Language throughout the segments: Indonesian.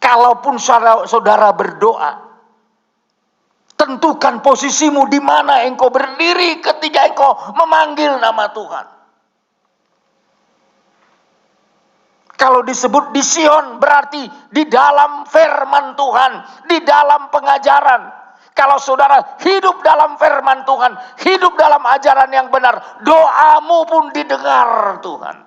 Kalaupun saudara berdoa, tentukan posisimu di mana engkau berdiri ketika engkau memanggil nama Tuhan. Kalau disebut di Sion berarti di dalam firman Tuhan, di dalam pengajaran. Kalau saudara hidup dalam firman Tuhan, hidup dalam ajaran yang benar, doamu pun didengar Tuhan.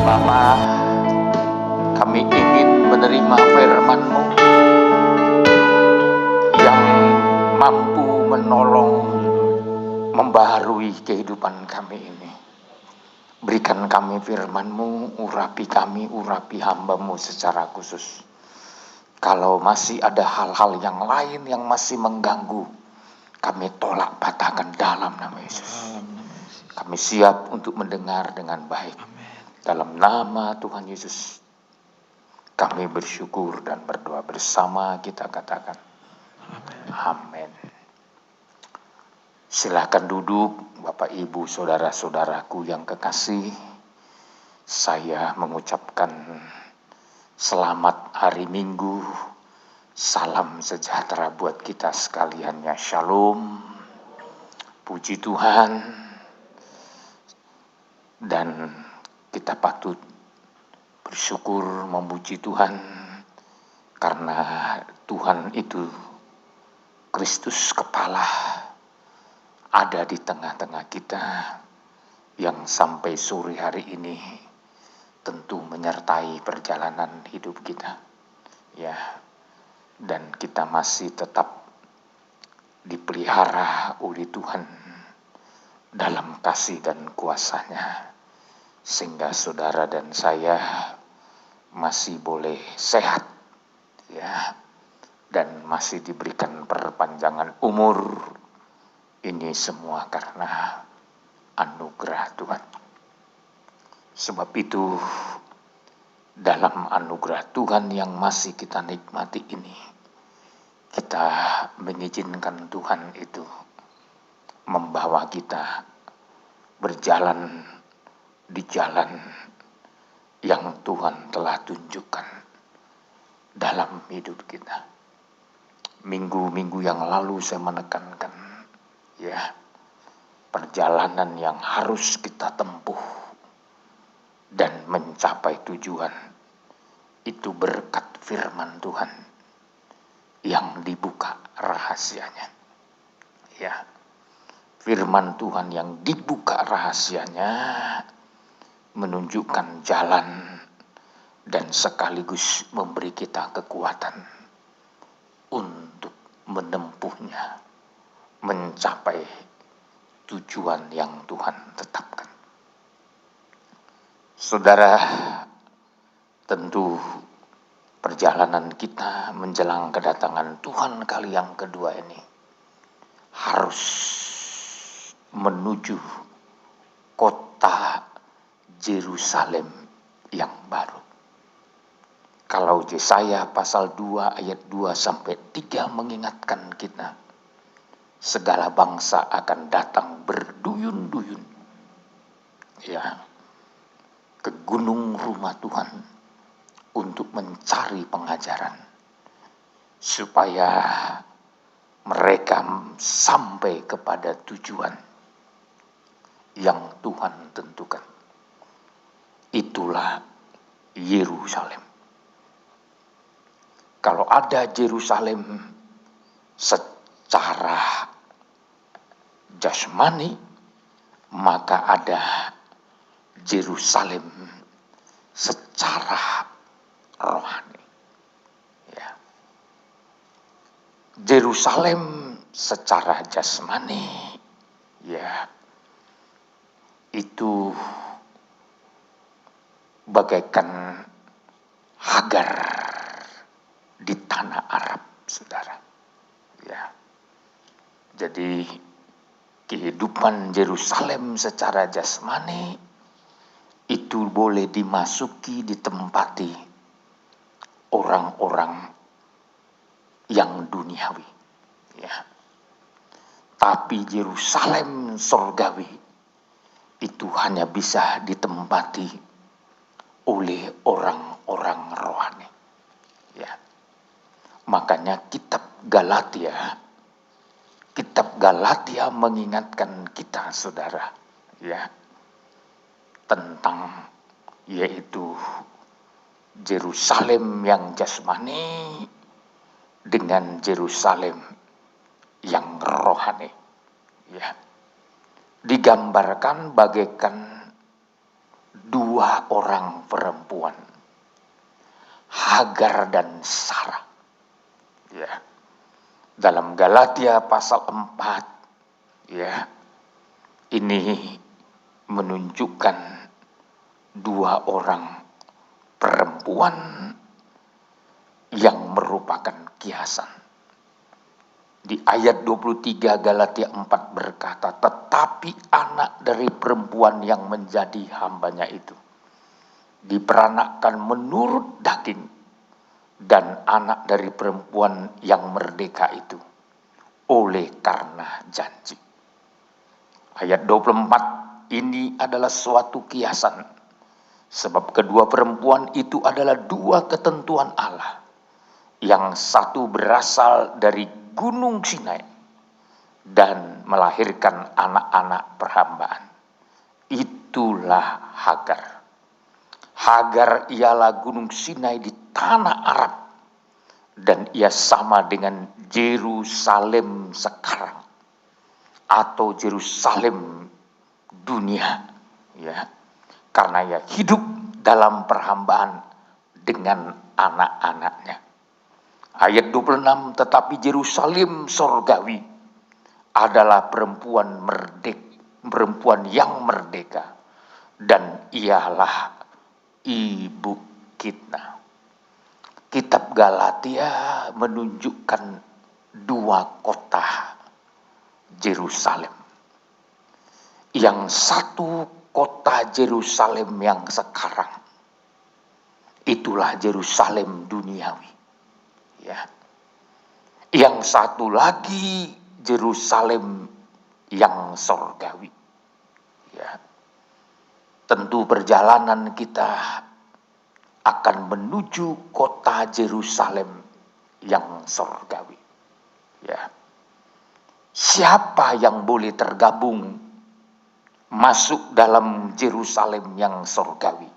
Bapa, kami ingin menerima firman-Mu yang mampu menolong, membaharui kehidupan kami ini. Berikan kami firman-Mu, urapi kami, urapi hamba-Mu secara khusus. Kalau masih ada hal-hal yang lain yang masih mengganggu, kami tolak patahkan dalam nama Yesus. Kami siap untuk mendengar dengan baik. Dalam nama Tuhan Yesus, kami bersyukur dan berdoa bersama, kita katakan amin. Silakan duduk Bapak Ibu saudara-saudaraku yang kekasih. Saya mengucapkan selamat hari Minggu, salam sejahtera buat kita sekaliannya, shalom, puji Tuhan. Dan kita patut bersyukur, memuji Tuhan, karena Tuhan itu Kristus kepala ada di tengah-tengah kita, yang sampai sore hari ini tentu menyertai perjalanan hidup kita, ya. Dan kita masih tetap dipelihara oleh Tuhan dalam kasih dan kuasa-Nya, sehingga saudara dan saya masih boleh sehat, ya, dan masih diberikan perpanjangan umur. Ini semua karena anugerah Tuhan. Sebab itu, dalam anugerah Tuhan yang masih kita nikmati ini, kita mengizinkan Tuhan itu membawa kita berjalan di jalan yang Tuhan telah tunjukkan dalam hidup kita. Minggu-minggu yang lalu saya menekankan, ya, perjalanan yang harus kita tempuh dan mencapai tujuan itu berkat firman Tuhan yang dibuka rahasianya, ya. Firman Tuhan yang dibuka rahasianya menunjukkan jalan dan sekaligus memberi kita kekuatan untuk menempuhnya, mencapai tujuan yang Tuhan tetapkan. Saudara, tentu perjalanan kita menjelang kedatangan Tuhan kali yang kedua ini harus menuju kota Yerusalem yang baru. Kalau Yesaya pasal 2 ayat 2 sampai 3 mengingatkan kita, segala bangsa akan datang berduyun-duyun, ya, ke gunung rumah Tuhan untuk mencari pengajaran, supaya mereka sampai kepada tujuan yang Tuhan tentukan. Itulah Yerusalem. Kalau ada Yerusalem secara jasmani, maka ada Yerusalem secara rohani, ya. Yerusalem secara jasmani, ya, itu bagaikan Hagar di tanah Arab, Jadi kehidupan Yerusalem secara jasmani itu boleh dimasuki, ditempati orang-orang yang duniawi, ya. Tapi Yerusalem surgawi itu hanya bisa ditempati oleh orang-orang rohani, ya. Makanya kitab Galatia mengingatkan kita, saudara, ya, tentang yaitu Yerusalem yang jasmani dengan Yerusalem yang rohani, ya. Digambarkan bagaikan dua orang perempuan, Hagar dan Sarah, ya. Dalam Galatia pasal 4, ya, ini menunjukkan dua orang perempuan yang merupakan kiasan. Di ayat 23 Galatia 4 berkata, tetapi anak dari perempuan yang menjadi hambanya itu diperanakkan menurut daging, dan anak dari perempuan yang merdeka itu oleh karena janji. Ayat 24 ini adalah suatu kiasan, sebab kedua perempuan itu adalah dua ketentuan Allah. Yang satu berasal dari Gunung Sinai dan melahirkan anak-anak perhambaan. Itulah Hagar. Hagar ialah Gunung Sinai di tanah Arab, dan ia sama dengan Yerusalem sekarang atau Yerusalem dunia, ya, karena ia hidup dalam perhambaan dengan anak-anaknya. Ayat 26, tetapi Yerusalem surgawi adalah perempuan yang merdeka, dan ialah ibu kita. Kitab Galatia menunjukkan dua kota Yerusalem. Yang satu kota Yerusalem yang sekarang, itulah Yerusalem duniawi, ya. Yang satu lagi Yerusalem yang surgawi, ya. Tentu perjalanan kita akan menuju kota Yerusalem yang surgawi, ya. Siapa yang boleh tergabung masuk dalam Yerusalem yang surgawi?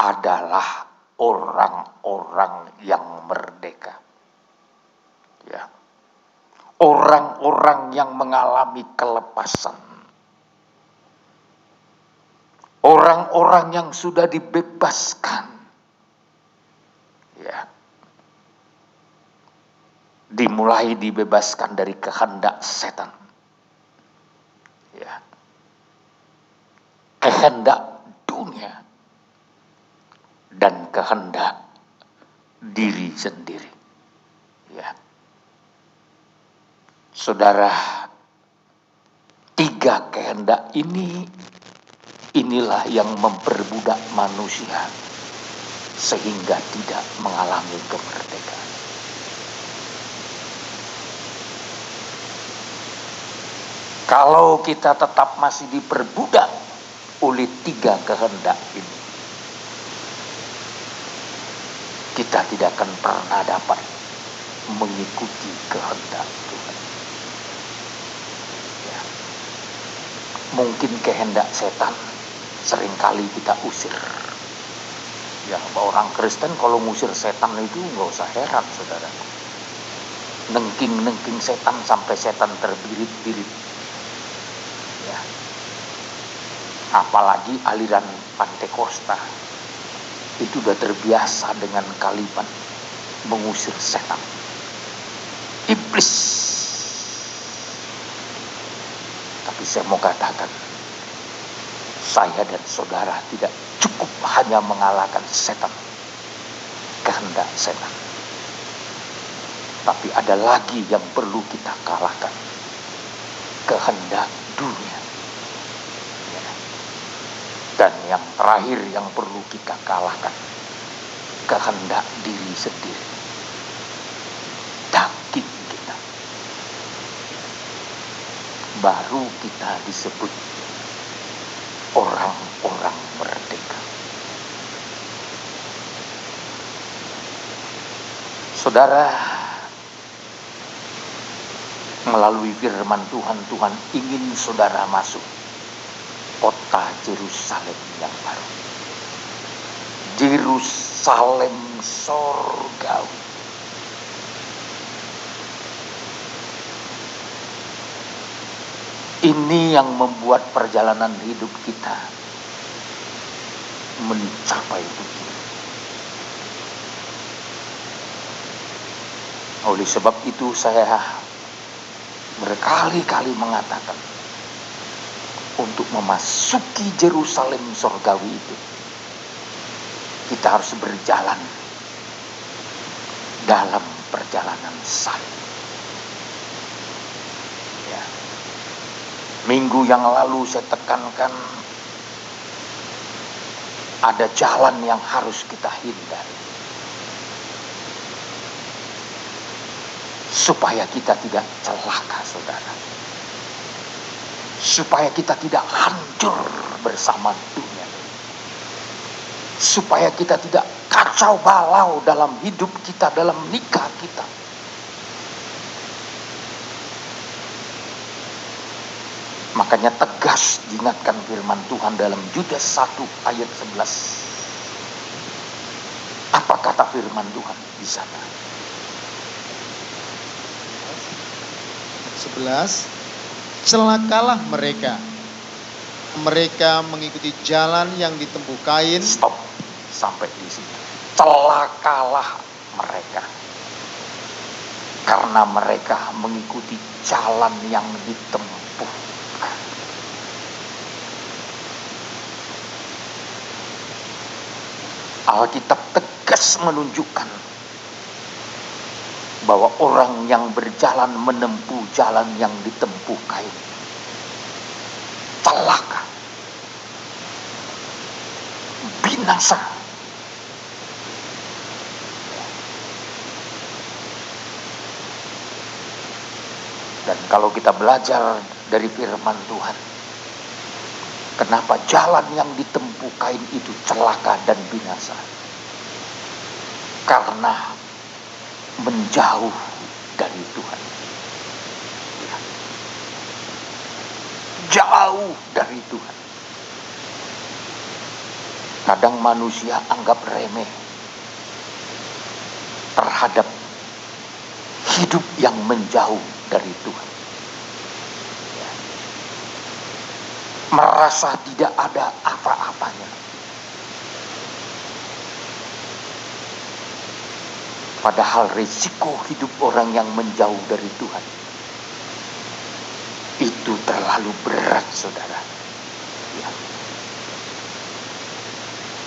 Adalah orang-orang yang merdeka, ya. Orang-orang yang mengalami kelepasan, orang-orang yang sudah dibebaskan, ya. Dimulai dibebaskan dari kehendak setan, ya, kehendak dunia, dan kehendak diri sendiri, ya. Saudara, tiga kehendak inilah yang memperbudak manusia sehingga tidak mengalami kemerdekaan. Kalau kita tetap masih diperbudak oleh tiga kehendak ini, kita tidak akan pernah dapat mengikuti kehendak Tuhan. Ya. Mungkin kehendak setan seringkali kita usir. Ya, orang Kristen kalau ngusir setan itu nggak usah heran, saudara. Nengking setan sampai setan terbirit-birit. Ya. Apalagi aliran Pantekosta itu sudah terbiasa dengan kalimat mengusir setan, iblis. Tapi saya mau katakan, saya dan saudara tidak cukup hanya mengalahkan setan, kehendak setan, tapi ada lagi yang perlu kita kalahkan, kehendak dunia. Ya. Dan yang terakhir yang perlu kita kalahkan, kehendak diri sendiri, daging kita. Baru kita disebut orang-orang merdeka. Saudara, melalui firman Tuhan, Tuhan ingin saudara masuk kota Yerusalem yang baru. Yerusalem sorgawi. Ini yang membuat perjalanan hidup kita mencapai bukit. Oleh sebab itu saya berkali-kali mengatakan, untuk memasuki Yerusalem sorgawi itu, kita harus berjalan dalam perjalanan salib. Ya. Minggu yang lalu saya tekankan, ada jalan yang harus kita hindari, supaya kita tidak celaka, saudara. Supaya kita tidak hancur bersama dunia. Supaya kita tidak kacau balau dalam hidup kita, dalam nikah kita. Makanya tegas diingatkan firman Tuhan dalam Yudas 1 ayat 11. Apa kata firman Tuhan di sana? 11, celakalah mereka mengikuti jalan yang ditempuh Kain. Stop sampai di sini. Celakalah mereka, karena mereka mengikuti jalan yang ditempuh. Alkitab tegas menunjukkan bahwa orang yang berjalan menempuh jalan yang ditempuh Kain celaka, binasa. Dan kalau kita belajar dari firman Tuhan, kenapa jalan yang ditempuh Kain itu celaka dan binasa? Karena menjauh dari Tuhan. Ya. Jauh dari Tuhan. Kadang manusia anggap remeh terhadap hidup yang menjauh dari Tuhan. Ya. Merasa tidak ada apa-apanya. Padahal risiko hidup orang yang menjauh dari Tuhan itu terlalu berat, saudara. Ya.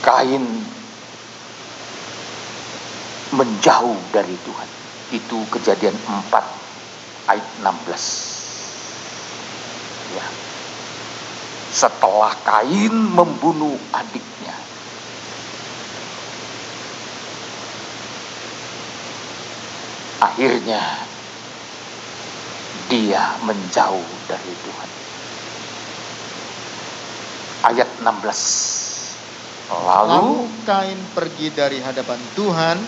Kain menjauh dari Tuhan. Itu Kejadian 4 ayat 16. Ya. Setelah Kain membunuh adiknya, akhirnya dia menjauh dari Tuhan. Ayat 16. Lalu Kain pergi dari hadapan Tuhan,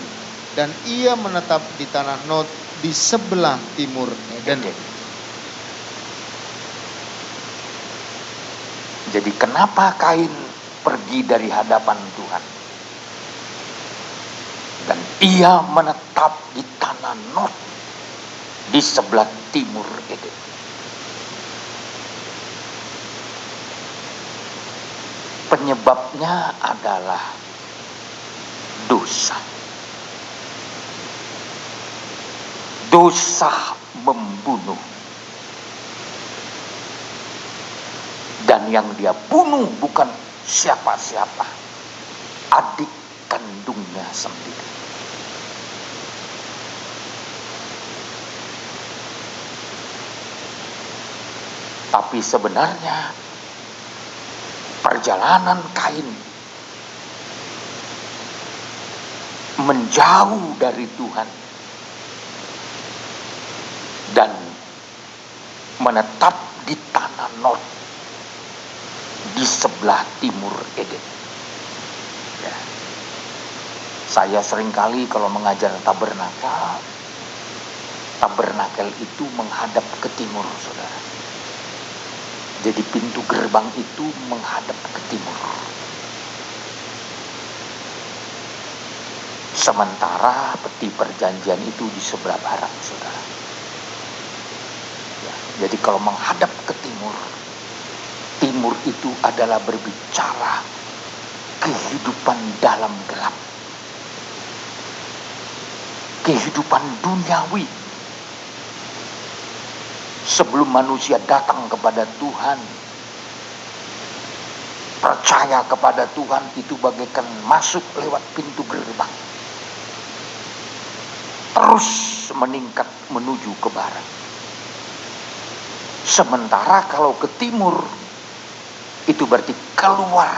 dan ia menetap di tanah Nod di sebelah timur Eden. Jadi kenapa Kain pergi dari hadapan Tuhan? Dan ia menetap di tanah Nod di sebelah timur Eden. Penyebabnya adalah dosa. Dosa membunuh. Dan yang dia bunuh bukan siapa-siapa, adik kandungnya sendiri. Tapi sebenarnya perjalanan Kain menjauh dari Tuhan dan menetap di tanah Nod di sebelah timur Eden. Ya. Saya seringkali kalau mengajar tabernakel itu menghadap ke timur, saudara. Jadi pintu gerbang itu menghadap ke timur. Sementara peti perjanjian itu di sebelah barat, saudara. Ya, jadi kalau menghadap ke timur, timur itu adalah berbicara kehidupan dalam gelap, kehidupan duniawi. Sebelum manusia datang kepada Tuhan, percaya kepada Tuhan, itu bagaikan masuk lewat pintu gerbang, terus meningkat menuju ke barat. Sementara kalau ke timur, itu berarti keluar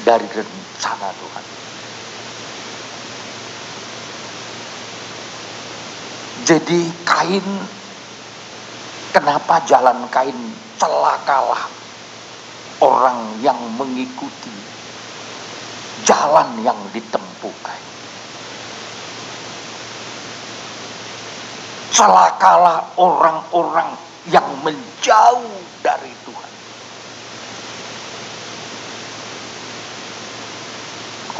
dari rencana Tuhan. Jadi Kain, kenapa jalan Kain celakalah orang yang mengikuti jalan yang ditempuh Kain. Celakalah orang-orang yang menjauh dari Tuhan.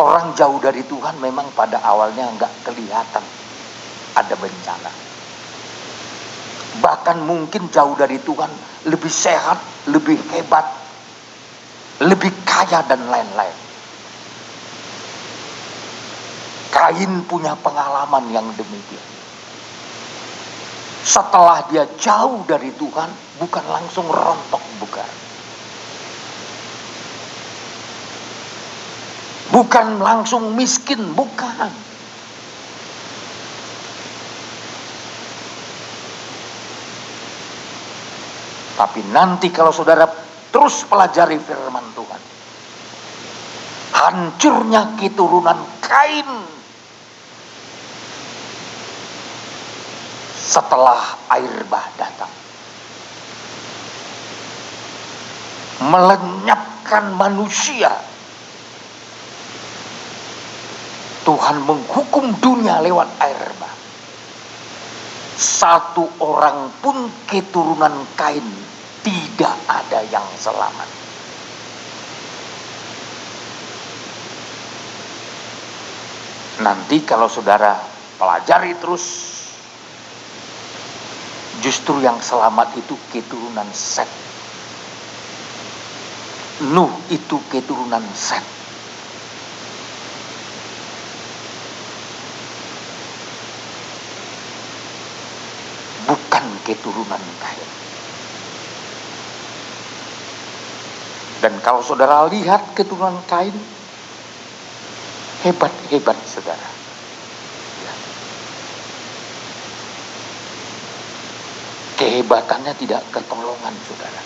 Orang jauh dari Tuhan memang pada awalnya nggak kelihatan ada bencana. Bahkan mungkin jauh dari Tuhan lebih sehat, lebih hebat, lebih kaya dan lain-lain. Kain punya pengalaman yang demikian. Setelah dia jauh dari Tuhan, bukan langsung rontok, bukan. Bukan langsung miskin, bukan. Tapi nanti kalau saudara terus pelajari firman Tuhan, hancurnya keturunan Kain setelah air bah datang, melenyapkan manusia. Tuhan menghukum dunia lewat air bah. Satu orang pun keturunan Kain tidak ada yang selamat. Nanti kalau saudara pelajari terus, justru yang selamat itu keturunan Set. Nuh itu keturunan Set. Bukan keturunan Kain. Dan kalau saudara lihat keturunan Kain, hebat-hebat saudara. Ya. Kehebatannya tidak ketolongan saudara.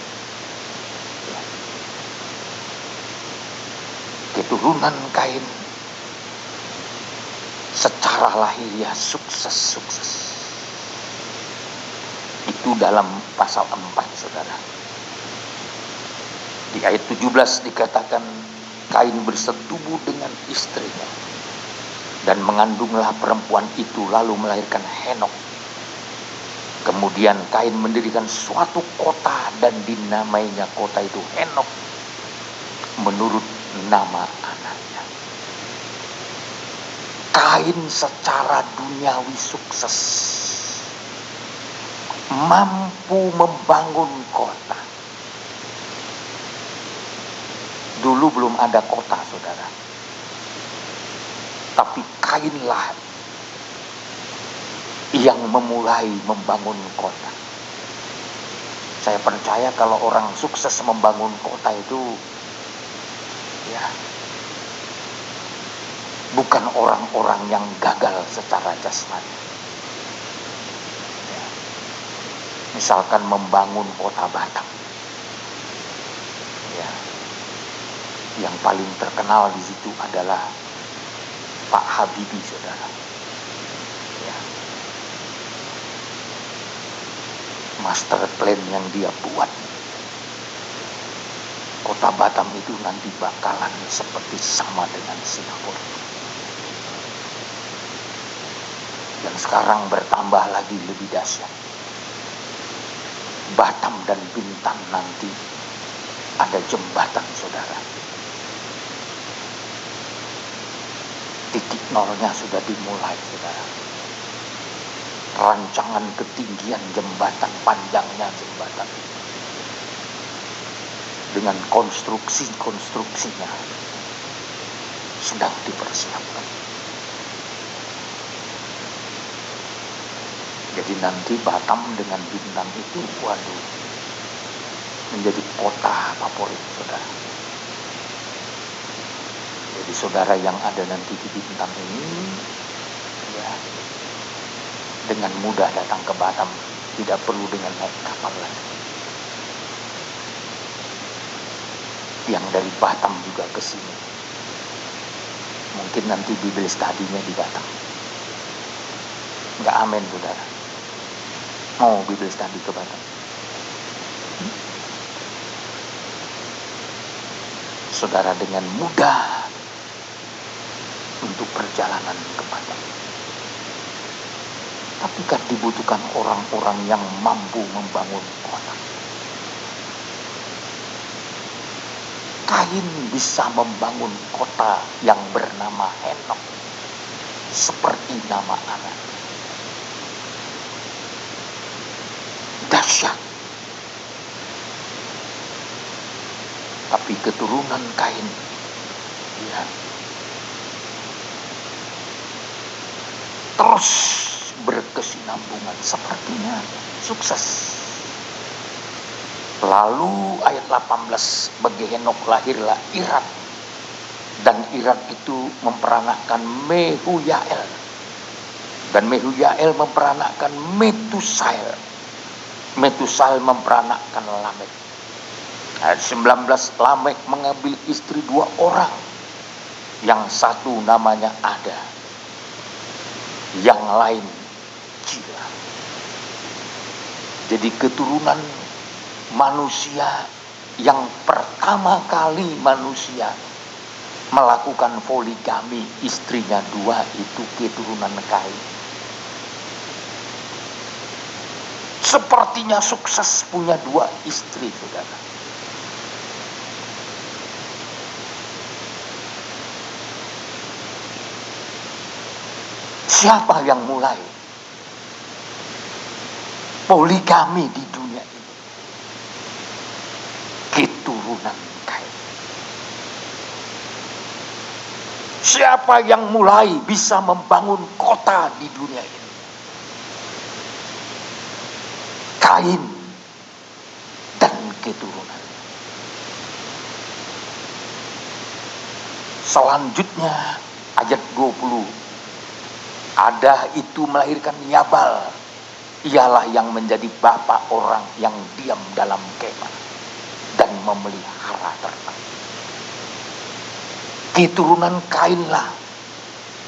Ya. Keturunan Kain secara lahiriah sukses. Itu dalam pasal 4 saudara. Di ayat 17 dikatakan Kain bersetubuh dengan istrinya dan mengandunglah perempuan itu lalu melahirkan Henok. Kemudian Kain mendirikan suatu kota dan dinamainya kota itu Henok menurut nama anaknya. Kain secara duniawi sukses, mampu membangun kota. Dulu belum ada kota saudara, tapi Kainlah yang memulai membangun kota. Saya percaya kalau orang sukses membangun kota itu ya bukan orang-orang yang gagal secara jasmani. Misalkan membangun kota Batam. Ya. Yang paling terkenal di situ adalah Pak Habibie, saudara. Ya. Master plan yang dia buat, kota Batam itu nanti bakalan seperti sama dengan Singapura. Dan sekarang bertambah lagi lebih dahsyat. Batam dan Bintan nanti ada jembatan, saudara. Titik nolnya sudah dimulai, saudara. Rancangan ketinggian jembatan, panjangnya jembatan, dengan konstruksinya sedang dipersiapkan. Jadi nanti Batam dengan Bintan itu, waduh, menjadi kota favorit, saudara. Jadi saudara yang ada nanti di Bintan ini, ya, dengan mudah datang ke Batam, tidak perlu dengan naik kapal lagi. Yang dari Batam juga ke sini. Mungkin nanti Bible study-nya di Batam. Enggak, amin, saudara. Mau Bible study ke Batam. Saudara dengan mudah untuk perjalanan ke Batam. Tapi kan dibutuhkan orang-orang yang mampu membangun kota. Kain bisa membangun kota yang bernama Henok, seperti nama anak. Dahsyat. Tapi keturunan Kain, ya, terus berkesinambungan, sepertinya sukses. Lalu ayat 18, bagi Henok lahirlah Irad, dan Irad itu memperanakkan Mehuyael, dan Mehuyael memperanakkan Metusael. Metusael memperanakkan Lamek. Ayat 19, Lamek mengambil istri 2 orang, yang satu namanya Ada, yang lain Jila. Jadi keturunan manusia yang pertama kali manusia melakukan poligami, istrinya 2, itu keturunan Kain. Sepertinya sukses punya 2 istri, saudara. Siapa yang mulai poligami di dunia ini? Keturunan Kain. Siapa yang mulai bisa membangun kota di dunia ini? Kain dan keturunan. Selanjutnya ayat 20, Ada itu melahirkan Yabal, ialah yang menjadi bapak orang yang diam dalam kemah dan memelihara ternak. Keturunan Kainlah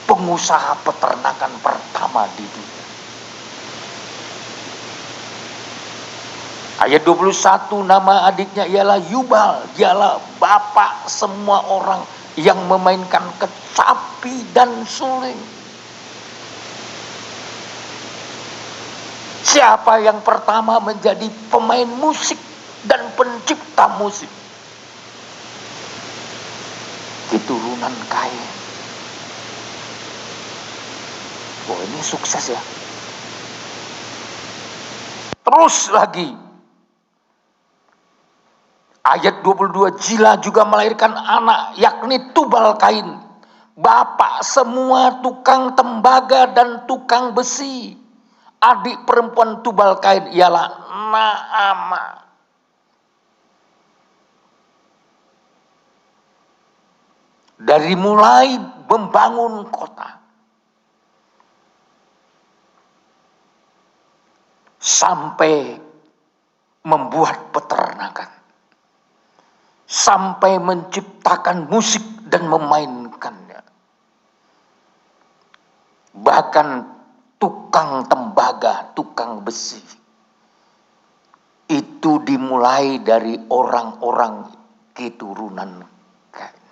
pengusaha peternakan pertama di dunia. Ayat 21, nama adiknya ialah Yubal, dialah bapak semua orang yang memainkan kecapi dan suling. Siapa yang pertama menjadi pemain musik dan pencipta musik? Keturunan Kain. Oh, ini sukses ya. Terus lagi. Ayat 22, Jila juga melahirkan anak, yakni Tubal Kain, bapak semua tukang tembaga dan tukang besi. Adik perempuan Tubal Kain ialah Naama. Dari mulai membangun kota sampai membuat peternakan, sampai menciptakan musik dan memainkannya. Bahkan tukang tembaga, tukang besi, itu dimulai dari orang-orang keturunan Kain.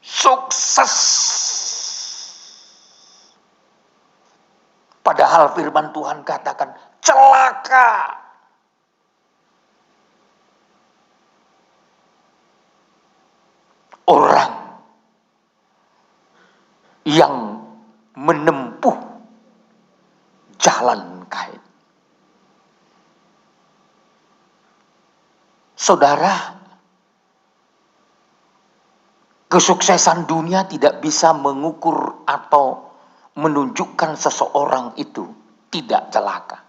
Sukses. Padahal firman Tuhan katakan celaka orang yang menempuh jalan Kain. Saudara, kesuksesan dunia tidak bisa mengukur atau menunjukkan seseorang itu tidak celaka.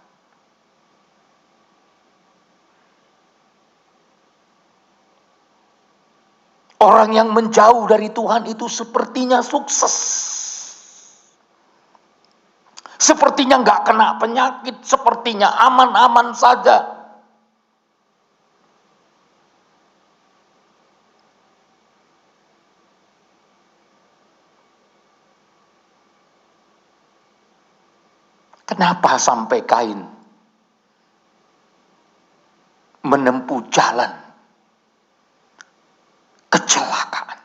Orang yang menjauh dari Tuhan itu sepertinya sukses. Sepertinya nggak kena penyakit, sepertinya aman-aman saja. Kenapa sampai Kain menempuh jalan kecelakaan?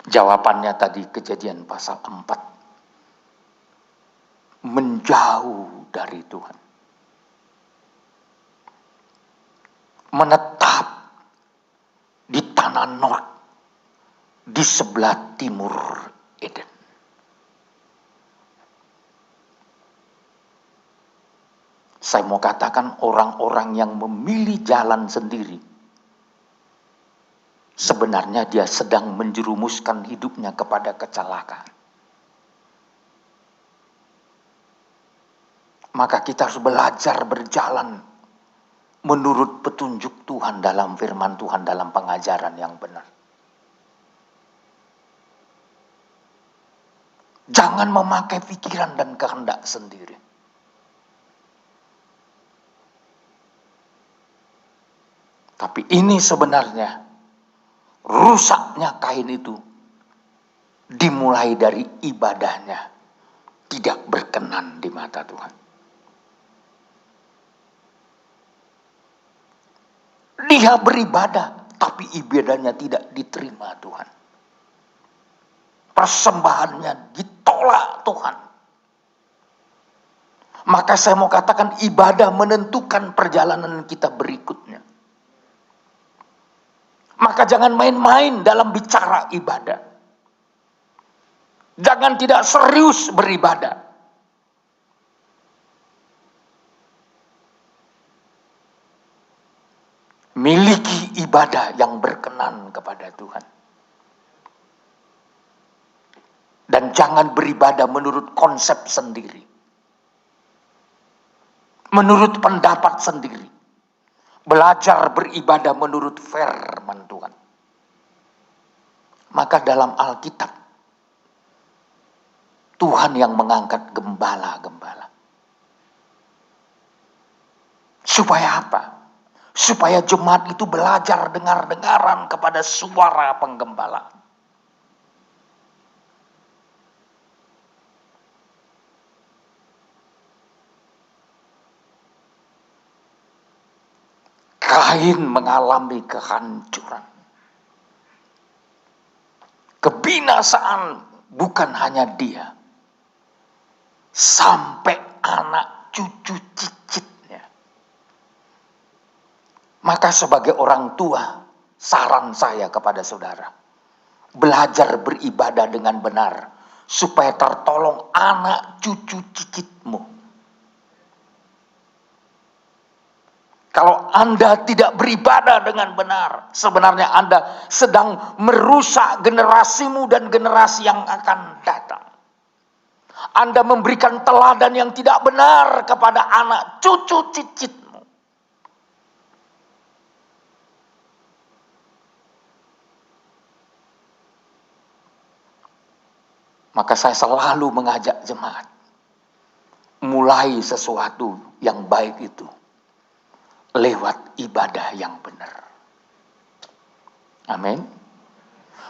Jawabannya tadi Kejadian pasal 4. Menjauh dari Tuhan. Menetap di tanah Nod, di sebelah timur Eden. Saya mau katakan orang-orang yang memilih jalan sendiri, sebenarnya dia sedang menjerumuskan hidupnya kepada kecelakaan. Maka kita harus belajar berjalan menurut petunjuk Tuhan dalam firman Tuhan, dalam pengajaran yang benar. Jangan memakai pikiran dan kehendak sendiri. Tapi ini sebenarnya rusaknya Kain itu dimulai dari ibadahnya tidak berkenan di mata Tuhan. Dia beribadah, tapi ibadahnya tidak diterima Tuhan. Persembahannya ditolak Tuhan. Maka saya mau katakan ibadah menentukan perjalanan kita berikutnya. Maka jangan main-main dalam bicara ibadah. Jangan tidak serius beribadah. Miliki ibadah yang berkenan kepada Tuhan. Dan jangan beribadah menurut konsep sendiri. Menurut pendapat sendiri. Belajar beribadah menurut firman Tuhan. Maka dalam Alkitab, Tuhan yang mengangkat gembala-gembala. Supaya apa? Supaya jemaat itu belajar dengar-dengaran kepada suara penggembala. Kain mengalami kehancuran. Kebinasaan bukan hanya dia. Sampai anak cucu cicitnya. Maka sebagai orang tua, saran saya kepada saudara. Belajar beribadah dengan benar. Supaya tertolong anak cucu cicitmu. Kalau Anda tidak beribadah dengan benar, sebenarnya Anda sedang merusak generasimu dan generasi yang akan datang. Anda memberikan teladan yang tidak benar kepada anak cucu cicitmu. Maka saya selalu mengajak jemaat, memulai sesuatu yang baik itu lewat ibadah yang benar. Amin.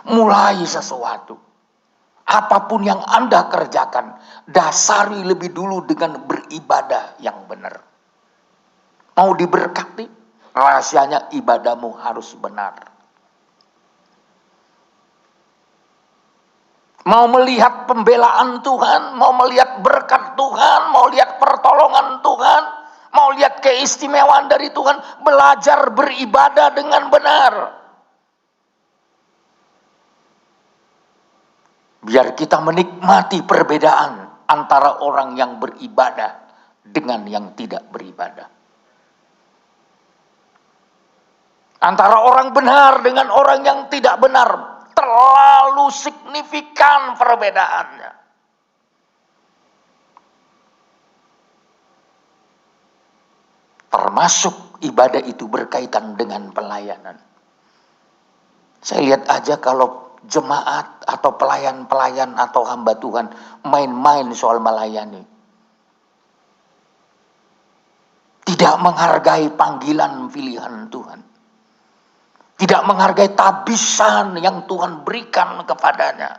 Mulai sesuatu. Apapun yang Anda kerjakan, dasari lebih dulu dengan beribadah yang benar. Mau diberkati, rahasianya ibadahmu harus benar. Mau melihat pembelaan Tuhan, mau melihat berkat Tuhan, mau lihat pertolongan Tuhan, mau lihat keistimewaan dari Tuhan, belajar beribadah dengan benar. Biar kita menikmati perbedaan antara orang yang beribadah dengan yang tidak beribadah. Antara orang benar dengan orang yang tidak benar. Terlalu signifikan perbedaannya. Termasuk ibadah itu berkaitan dengan pelayanan. Saya lihat aja kalau jemaat atau pelayan-pelayan atau hamba Tuhan main-main soal melayani. Tidak menghargai panggilan pilihan Tuhan. Tidak menghargai tabisan yang Tuhan berikan kepadanya.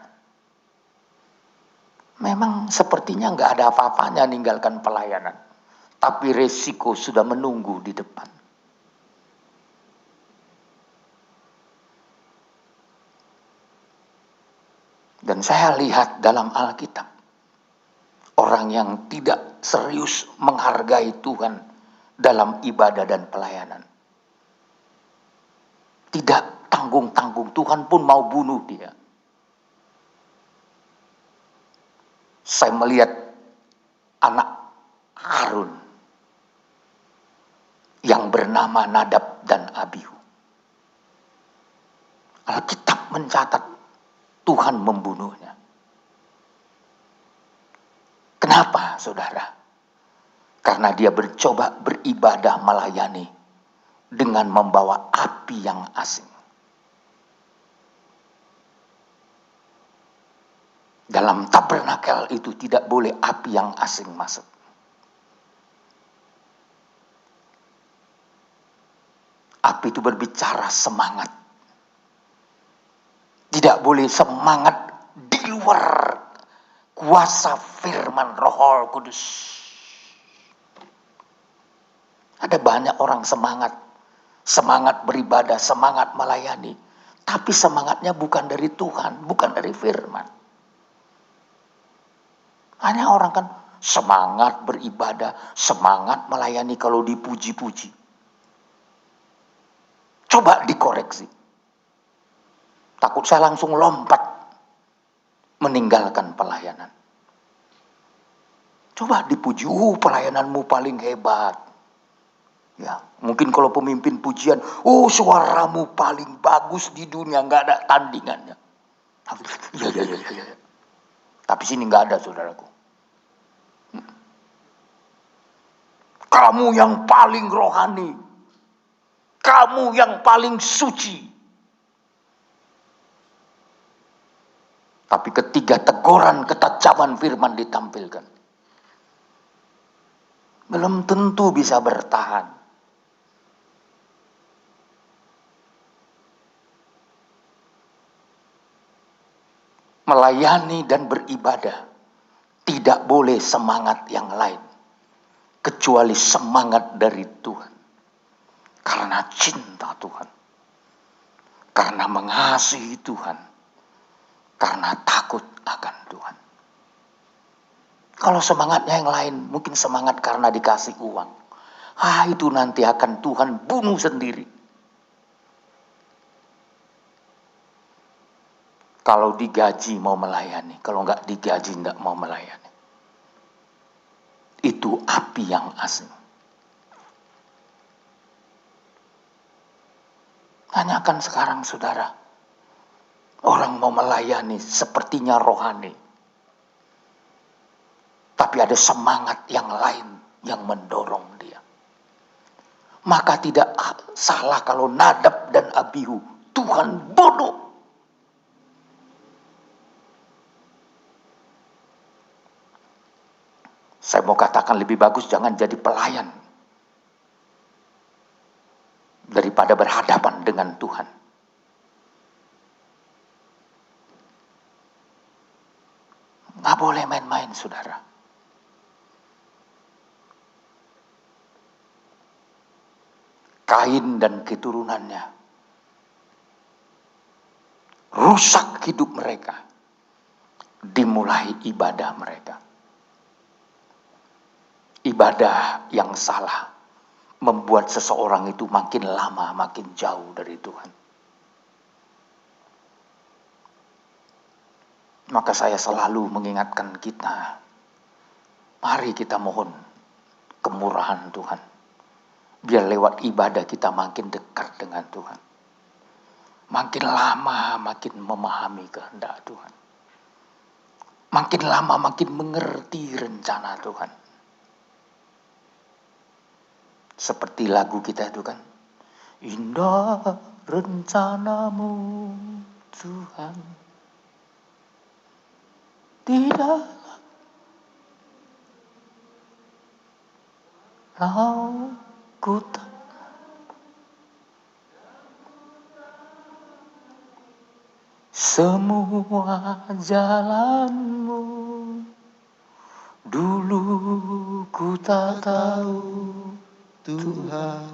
Memang sepertinya nggak ada apa-apanya ninggalkan pelayanan. Tapi resiko sudah menunggu di depan. Dan saya lihat dalam Alkitab, orang yang tidak serius menghargai Tuhan dalam ibadah dan pelayanan. Tidak tanggung-tanggung, Tuhan pun mau bunuh dia. Saya melihat anak Harun yang bernama Nadab dan Abihu. Alkitab mencatat Tuhan membunuhnya. Kenapa, saudara? Karena dia mencoba beribadah melayani dengan membawa api yang asing. Dalam tabernakel itu tidak boleh api yang asing masuk. Api itu berbicara semangat. Tidak boleh semangat di luar kuasa firman Roh Kudus. Ada banyak orang semangat beribadah, semangat melayani. Tapi semangatnya bukan dari Tuhan, bukan dari firman. Hanya orang kan semangat beribadah, semangat melayani kalau dipuji-puji. Coba dikoreksi. Takut saya langsung lompat meninggalkan pelayanan. Coba dipuji, pelayananmu paling hebat. Ya, mungkin kalau pemimpin pujian, suaramu paling bagus di dunia, nggak ada tandingannya. Ya. Tapi sini nggak ada, saudaraku. Kamu yang paling rohani, kamu yang paling suci. Tapi ketika teguran ketajaman firman ditampilkan, belum tentu bisa bertahan. Melayani dan beribadah tidak boleh semangat yang lain kecuali semangat dari Tuhan. Karena cinta Tuhan, karena mengasihi Tuhan, karena takut akan Tuhan. Kalau semangatnya yang lain, mungkin semangat karena dikasih uang. Itu nanti akan Tuhan bunuh sendiri. Kalau digaji mau melayani, kalau nggak digaji nggak mau melayani. Itu api yang asing. Tanyakan sekarang, saudara. Orang mau melayani sepertinya rohani. Tapi ada semangat yang lain yang mendorong dia. Maka tidak salah kalau Nadab dan Abihu Tuhan bunuh. Saya mau katakan lebih bagus jangan jadi pelayan daripada berhadapan dengan Tuhan. Nggak boleh main-main, saudara. Kain dan keturunannya rusak hidup mereka, dimulai ibadah mereka. Ibadah yang salah membuat seseorang itu makin lama makin jauh dari Tuhan. Maka saya selalu mengingatkan kita, mari kita mohon kemurahan Tuhan. Biar lewat ibadah kita makin dekat dengan Tuhan. Makin lama makin memahami kehendak Tuhan. Makin lama makin mengerti rencana Tuhan. Seperti lagu kita itu kan. Indah rencanamu Tuhan. Tidak ku semua jalanmu dulu ku tak tahu Tuhan,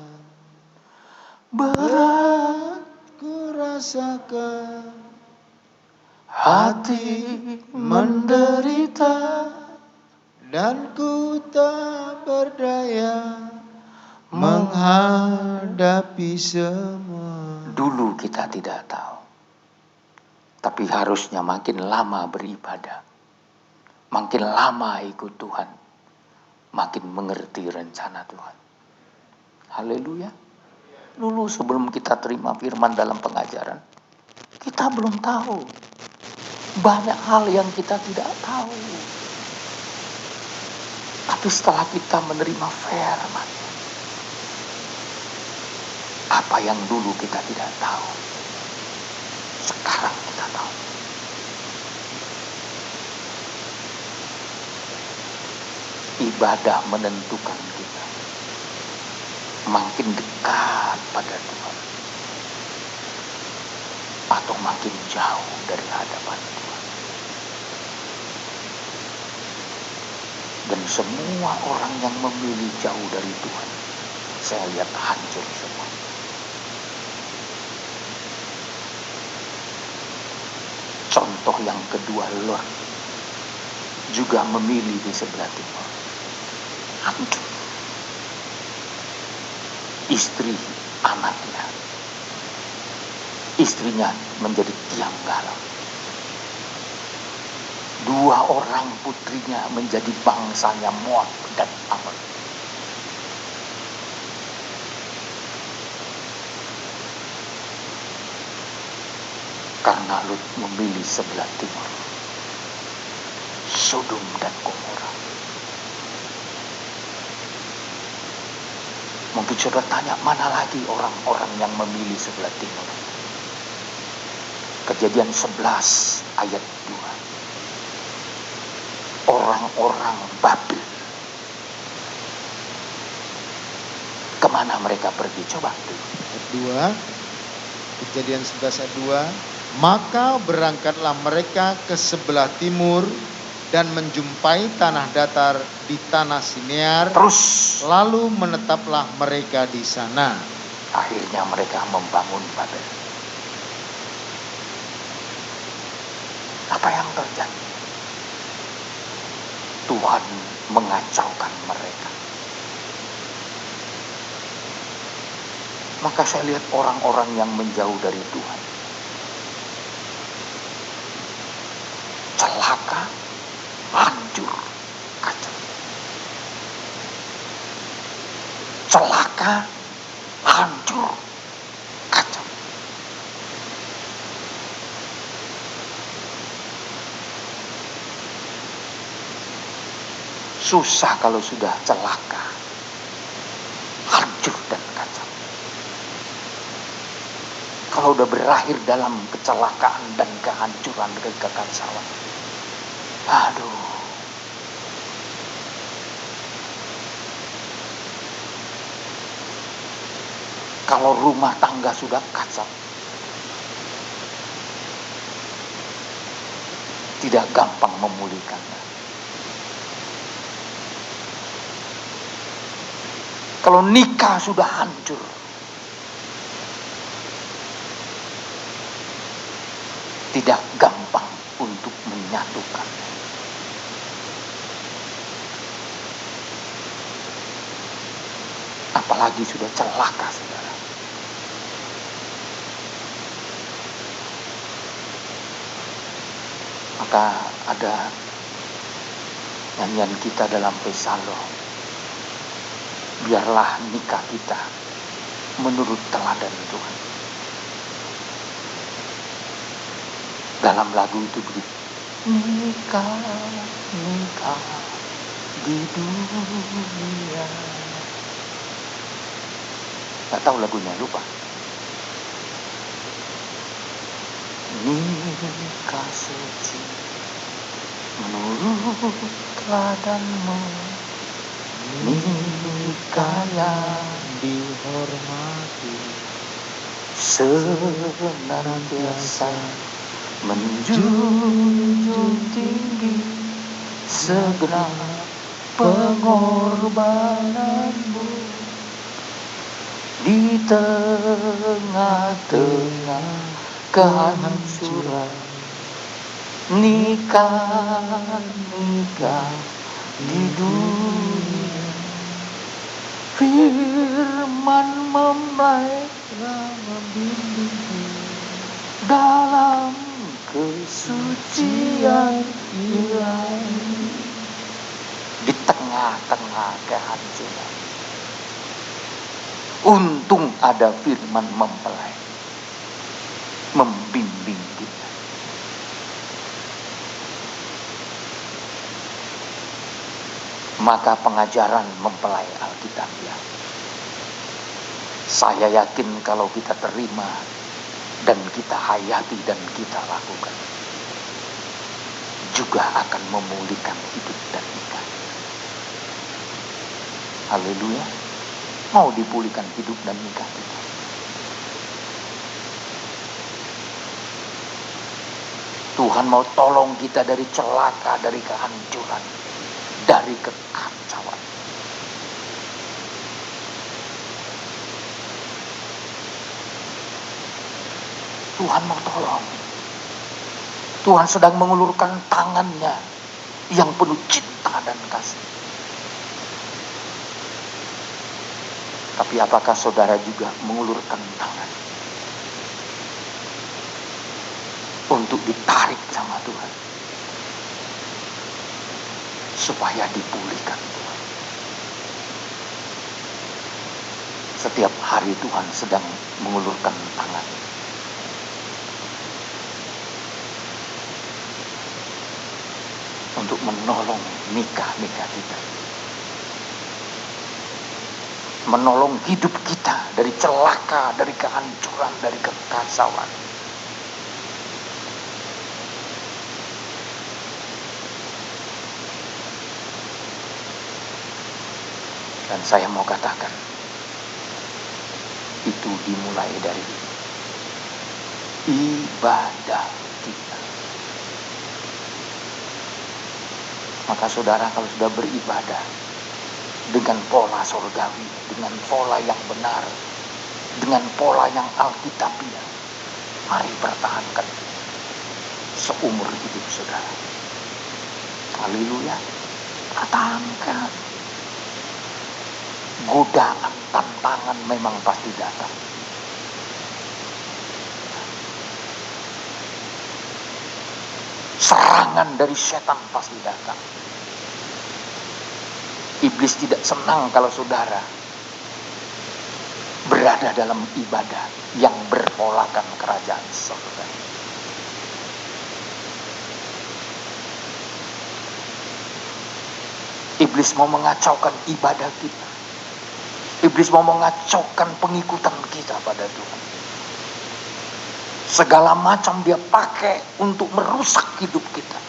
berat ku rasakan hati menderita dan ku tak berdaya menghadapi semua. Dulu kita tidak tahu, tapi harusnya makin lama beribadah, makin lama ikut Tuhan, makin mengerti rencana Tuhan. Haleluya. Dulu sebelum kita terima firman dalam pengajaran, kita belum tahu. Banyak hal yang kita tidak tahu. Tapi setelah kita menerima firman, apa yang dulu kita tidak tahu, sekarang kita tahu. Ibadah menentukan kita makin dekat pada Tuhan atau makin jauh dari hadapan Tuhan. Dan semua orang yang memilih jauh dari Tuhan, saya lihat hancur semua. Contoh yang kedua, Lot juga memilih di sebelah timur. Hancur. Istri anaknya, istrinya menjadi tiang garam. 2 orang putrinya menjadi bangsanya Moab dan Amon. Karena Lut memilih sebelah timur, Sodom dan Gomora. Mungkin saudara tanya, mana lagi orang-orang yang memilih sebelah timur? Kejadian 11 ayat 2. Orang-orang Babel. Kemana mereka pergi? Coba dulu. Ayat 2, Kejadian 11 ayat 2. Maka berangkatlah mereka ke sebelah timur dan menjumpai tanah datar di tanah Sinear. Terus Lalu menetaplah mereka di sana. akhirnya mereka membangun Babel. Apa yang terjadi? Tuhan mengacaukan mereka. Maka saya lihat orang-orang yang menjauh dari Tuhan, celaka, hancur, kacau. Celaka, hancur, kacau. Susah kalau sudah celaka, hancur dan kacau. Kalau udah berakhir dalam kecelakaan dan kehancuran dan kekacauan, aduh, Kalau rumah tangga sudah kacau, tidak gampang memulihkannya. Kalau nikah sudah hancur, tidak gampang untuk menyatukannya. Apalagi sudah celaka, saudara. Maka ada nyanyian kita dalam Pesalo, biarlah nikah kita menurut teladan Tuhan. Dalam lagu itu begitu, nikah di dunia. Gak tahu lagunya, lupa. Nikah suci menurut teladanmu, nikah yang dihormati, senantiasa menjunjung tinggi segenap pengorbananmu di tengah-tengah kehancuran. Nikah di dunia, firman membaik membimbing dalam kesucian ilahi. Di tengah-tengah kehancuran, untung ada firman mempelai membimbing kita. Maka pengajaran mempelai Alkitabiah, saya yakin kalau kita terima dan kita hayati dan kita lakukan, juga akan memulihkan hidup dan nikah. Haleluya. Mau dipulihkan hidup dan nikah kita. Tuhan mau tolong kita dari celaka, dari kehancuran, dari kekacauan. Tuhan mau tolong. Tuhan sedang mengulurkan tangannya yang penuh cinta dan kasih. Tapi apakah saudara juga mengulurkan tangan untuk ditarik sama Tuhan, supaya dipulihkan Tuhan? Setiap hari Tuhan sedang mengulurkan tangan untuk menolong nikah-nikah kita, menolong hidup kita dari celaka, dari kehancuran, dari kekacauan. Dan saya mau katakan, itu dimulai dari ibadah kita. Maka saudara, kalau sudah beribadah dengan pola surgawi, dengan pola yang benar, dengan pola yang Alkitabiah, mari pertahankan seumur hidup saudara. Haleluya. Pertahankan. Godaan, tantangan memang pasti datang. Serangan dari setan pasti datang. Iblis tidak senang kalau saudara berada dalam ibadah yang berpolakan kerajaan surga. Iblis mau mengacaukan ibadah kita. Iblis mau mengacaukan pengikutan kita pada Tuhan. Segala macam dia pakai untuk merusak hidup kita.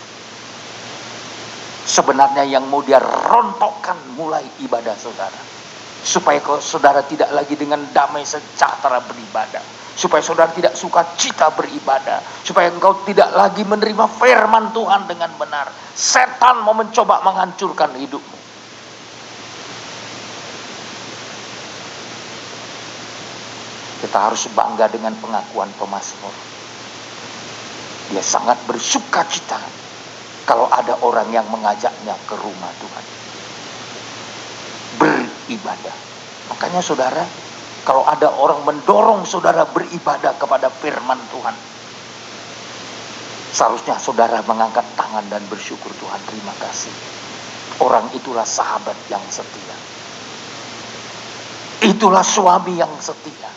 Sebenarnya yang mau dia rontokkan mulai ibadah saudara. Supaya saudara tidak lagi dengan damai sejahtera beribadah. Supaya saudara tidak suka cita beribadah. Supaya engkau tidak lagi menerima firman Tuhan dengan benar. Setan mau mencoba menghancurkan hidupmu. Kita harus bangga dengan pengakuan pemazmur. Dia sangat bersuka cita kalau ada orang yang mengajaknya ke rumah Tuhan beribadah. Makanya saudara, kalau ada orang mendorong saudara beribadah kepada firman Tuhan, seharusnya saudara mengangkat tangan dan bersyukur, Tuhan terima kasih. Orang itulah sahabat yang setia. Itulah suami yang setia.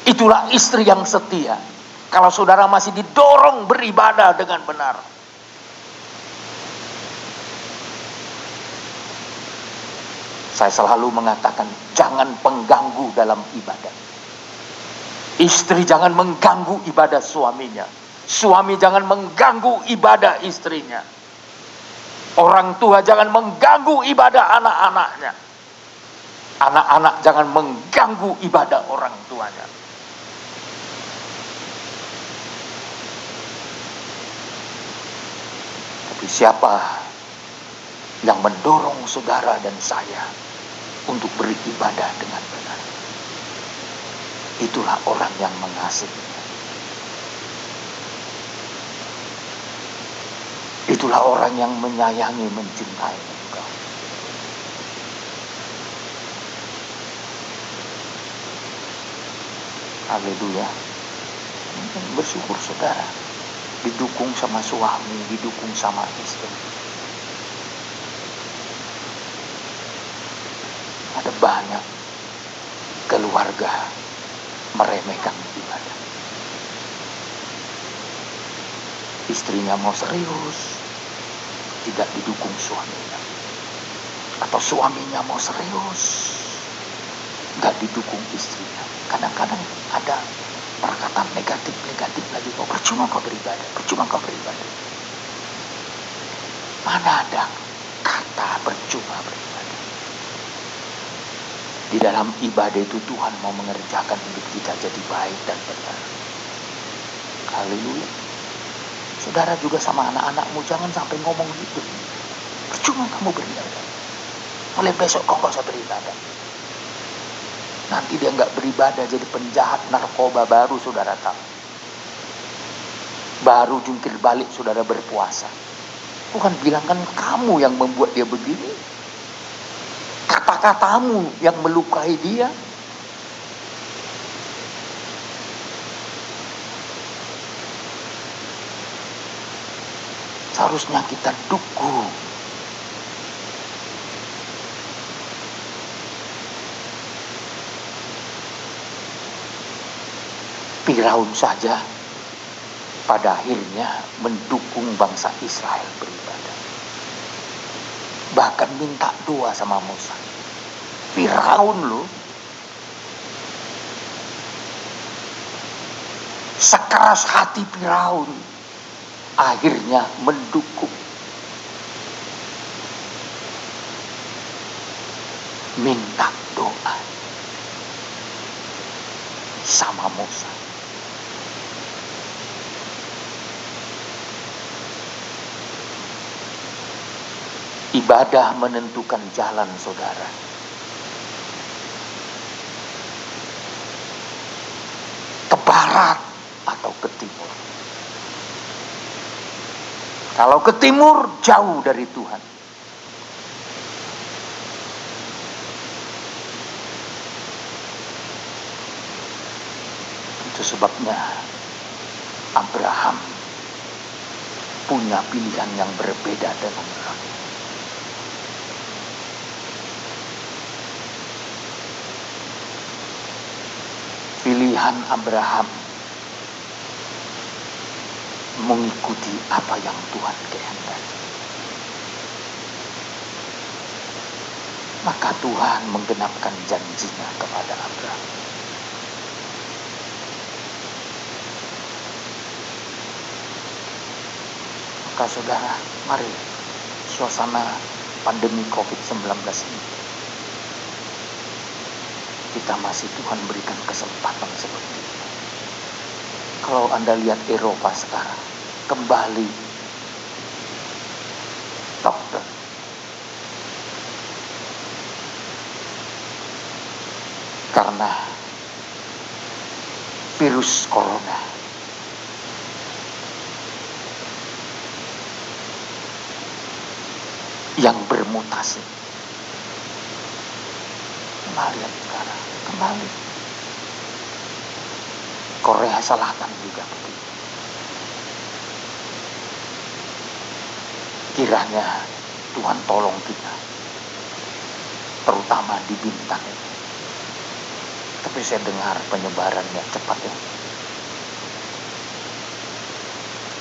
Itulah istri yang setia. Kalau saudara masih didorong beribadah dengan benar. Saya selalu mengatakan, jangan pengganggu dalam ibadah. Istri jangan mengganggu ibadah suaminya. Suami jangan mengganggu ibadah istrinya. Orang tua jangan mengganggu ibadah anak-anaknya. Anak-anak jangan mengganggu ibadah orang tuanya. Tapi siapa yang mendorong saudara dan saya untuk beribadah dengan benar, itulah orang yang mengasihi. Itulah orang yang menyayangi, mencintai engkau. Haleluya. Bersyukur saudara, didukung sama suami, didukung sama istri. Ada banyak keluarga meremehkan ibadah. Istrinya mau serius, tidak didukung suaminya. Atau suaminya mau serius, nggak didukung istrinya. Kadang-kadang ada perkataan negatif lagi. Oh, percuma kau beribadah, percuma kau beribadah. Mana ada kata percuma beribadah. Di dalam ibadah itu Tuhan mau mengerjakan hidup kita jadi baik dan benar. Haleluya. Saudara juga sama anak-anakmu jangan sampai ngomong gitu. Percuma kamu beribadah. Mulai besok kau gak usah beribadah. Nanti dia gak beribadah jadi penjahat narkoba baru saudara tahu. Baru jungkir balik saudara berpuasa. Bukan bilang kan kamu yang membuat dia begini. Kata-katamu yang melukai dia. Seharusnya kita dukung. Firaun saja pada akhirnya mendukung bangsa Israel beribadah. Bahkan minta doa sama Musa. Firaun loh. Sekeras hati Firaun akhirnya mendukung. Minta doa sama Musa. Ibadah menentukan jalan saudara. Ke barat atau ke timur. Kalau ke timur jauh dari Tuhan. Itu sebabnya Abraham punya pilihan yang berbeda dengan Lot. Pilihan Abraham mengikuti apa yang Tuhan kehendaki. Maka Tuhan menggenapkan janjinya kepada Abraham. Maka saudara, mari suasana pandemi COVID-19 ini kita masih Tuhan berikan kesempatan seperti itu. Kalau Anda lihat Eropa sekarang, kembali lockdown. Karena virus corona. Yang bermutasi. Kembali sekarang, kembali. Korea Selatan juga begitu. Kiranya Tuhan tolong kita, terutama di Bintang ini. Tapi saya dengar penyebarannya cepat ya.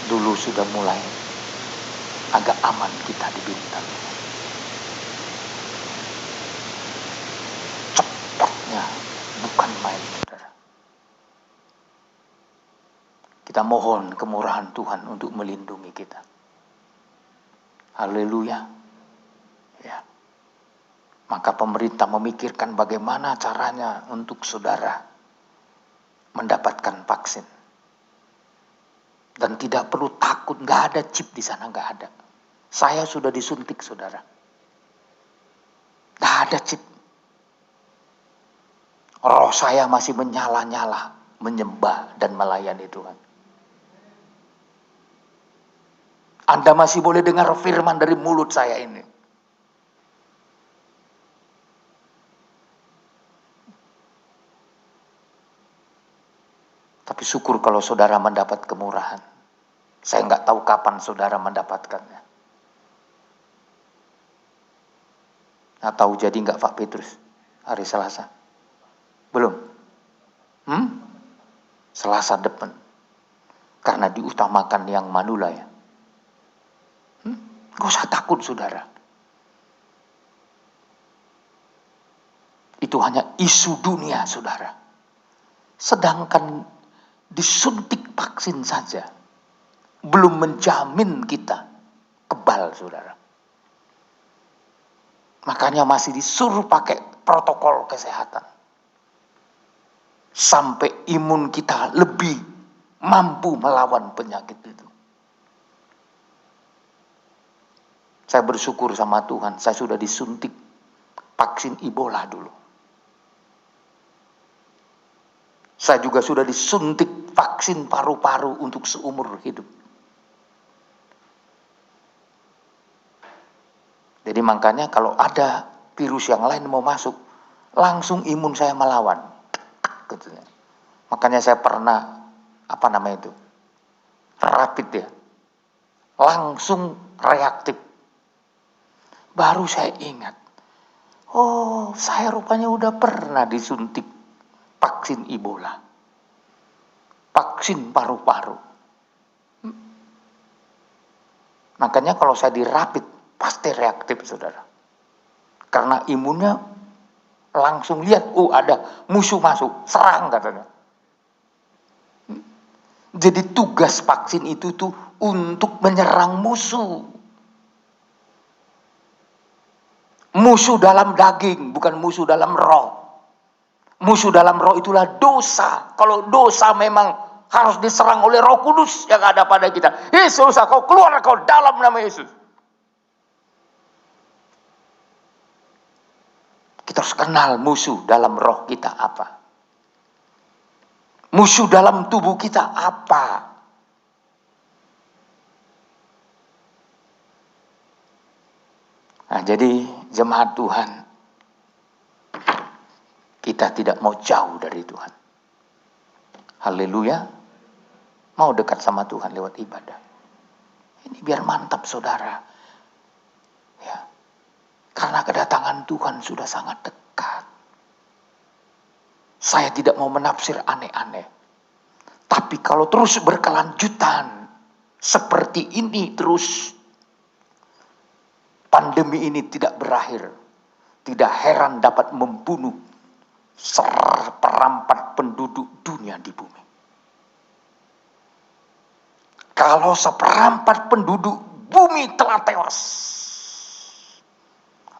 Dulu sudah mulai agak aman kita di Bintang. Cepatnya bukan main, saudara. Kita mohon kemurahan Tuhan untuk melindungi kita. Haleluya. Ya. Maka pemerintah memikirkan bagaimana caranya untuk saudara mendapatkan vaksin. Dan tidak perlu takut, nggak ada chip di sana, nggak ada. Saya sudah disuntik, saudara. Nggak ada chip. Roh saya masih menyala-nyala, menyembah dan melayani Tuhan. Anda masih boleh dengar firman dari mulut saya ini. Tapi syukur kalau saudara mendapat kemurahan. Saya nggak tahu kapan saudara mendapatkannya. Nah, tahu jadi nggak Pak Petrus hari Selasa? Belum? Selasa depan. Karena diutamakan yang manula ya. Gak usah takut saudara. Itu hanya isu dunia saudara. Sedangkan disuntik vaksin saja belum menjamin kita kebal saudara. Makanya masih disuruh pakai protokol kesehatan. Sampai imun kita lebih mampu melawan penyakit itu. Saya bersyukur sama Tuhan, saya sudah disuntik vaksin Ebola dulu. Saya juga sudah disuntik vaksin paru-paru untuk seumur hidup. Jadi makanya kalau ada virus yang lain mau masuk, langsung imun saya melawan. Makanya saya pernah, rapid ya. Langsung reaktif. Baru saya ingat, oh saya rupanya udah pernah disuntik vaksin Ebola. Vaksin paru-paru. Makanya kalau saya dirapid, pasti reaktif saudara. Karena imunnya langsung lihat, ada musuh masuk, serang katanya. Jadi tugas vaksin itu tuh untuk menyerang musuh. Musuh dalam daging, bukan musuh dalam roh. Musuh dalam roh itulah dosa. Kalau dosa memang harus diserang oleh Roh Kudus yang ada pada kita. Yesus, kau keluar kau dalam nama Yesus. Kita harus kenal musuh dalam roh kita apa. Musuh dalam tubuh kita apa. Nah, jadi jemaat Tuhan, kita tidak mau jauh dari Tuhan. Haleluya. Mau dekat sama Tuhan lewat ibadah. Ini biar mantap saudara. Ya. Karena kedatangan Tuhan sudah sangat dekat. Saya tidak mau menafsir aneh-aneh. Tapi kalau terus berkelanjutan seperti ini terus, pandemi ini tidak berakhir. Tidak heran dapat membunuh seperempat penduduk dunia di bumi. Kalau seperempat penduduk bumi telah tewas,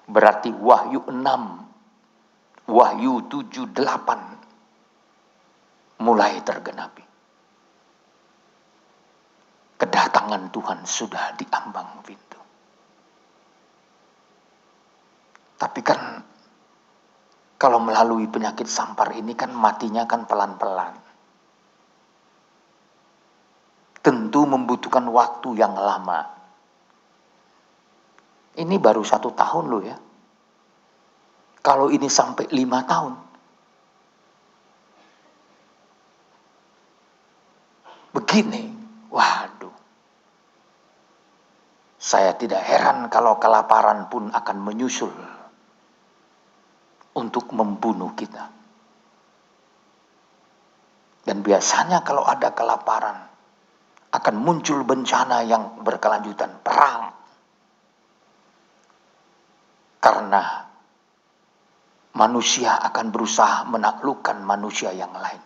berarti Wahyu 6 Wahyu 7:8 mulai tergenapi. Kedatangan Tuhan sudah di ambang pintu. Tapi kan kalau melalui penyakit sampar ini kan matinya kan pelan-pelan. Tentu membutuhkan waktu yang lama. Ini baru 1 tahun loh ya. Kalau ini sampai 5 tahun. Begini, waduh. Saya tidak heran kalau kelaparan pun akan menyusul untuk membunuh kita. Dan biasanya kalau ada kelaparan, akan muncul bencana yang berkelanjutan, perang. Karena manusia akan berusaha menaklukkan manusia yang lain.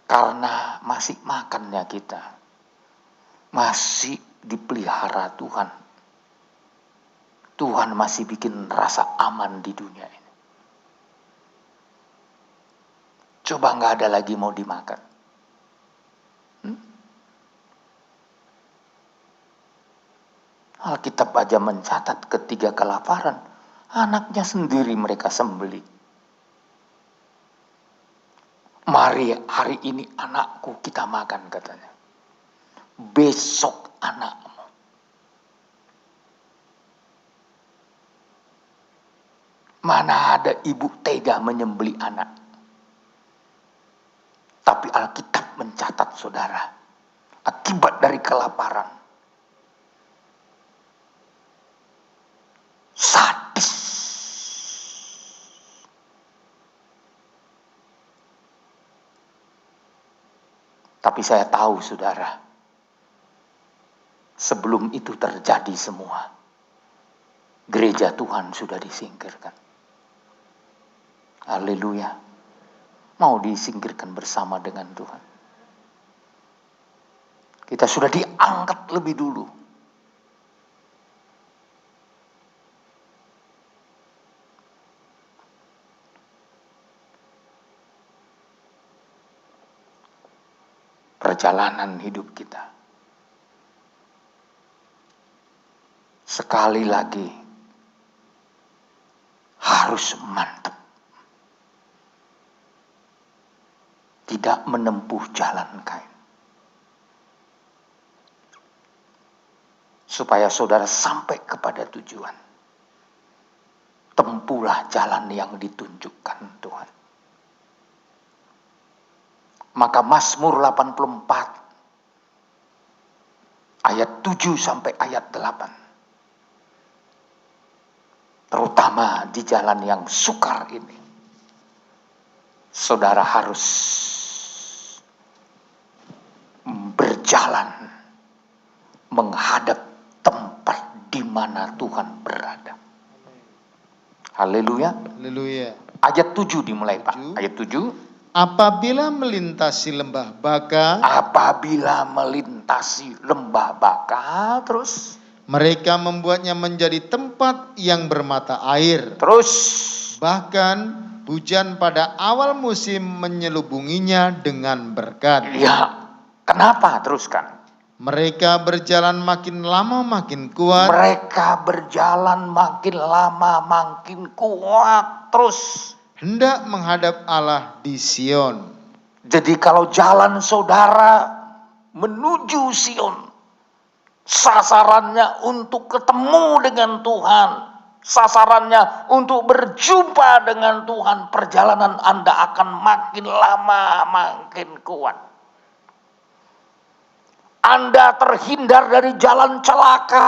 Karena masih makannya kita, masih dipelihara Tuhan. Tuhan masih bikin rasa aman di dunia ini. Coba nggak ada lagi mau dimakan. Alkitab aja mencatat ketika kelaparan, anaknya sendiri mereka sembelih. Mari hari ini anakku kita makan katanya. Besok anakmu. Mana ada ibu tega menyembelih anak. Tapi Alkitab mencatat saudara, akibat dari kelaparan, sadis. Tapi saya tahu saudara, sebelum itu terjadi semua, gereja Tuhan sudah disingkirkan. Haleluya. Mau disingkirkan bersama dengan Tuhan. Kita sudah diangkat lebih dulu. Perjalanan hidup kita. Sekali lagi harus mantap. Tidak menempuh jalan kain. Supaya saudara sampai kepada tujuan. Tempuhlah jalan yang ditunjukkan Tuhan. Maka Mazmur 84 ayat 7 sampai ayat 8. Terutama di jalan yang sukar ini. Saudara harus berjalan menghadap tempat di mana Tuhan berada. Haleluya. Haleluya. Ayat 7 dimulai Pak. Ayat 7. Apabila melintasi lembah Baka. Apabila melintasi lembah Baka. Terus. Mereka membuatnya menjadi tempat yang bermata air. Terus. Bahkan hujan pada awal musim menyelubunginya dengan berkat. Ya. Kenapa? Teruskan. Mereka berjalan makin lama makin kuat. Mereka berjalan makin lama makin kuat. Terus. Hendak menghadap Allah di Sion. Jadi kalau jalan saudara menuju Sion, sasarannya untuk ketemu dengan Tuhan, sasarannya untuk berjumpa dengan Tuhan, perjalanan Anda akan makin lama makin kuat. Anda terhindar dari jalan celaka.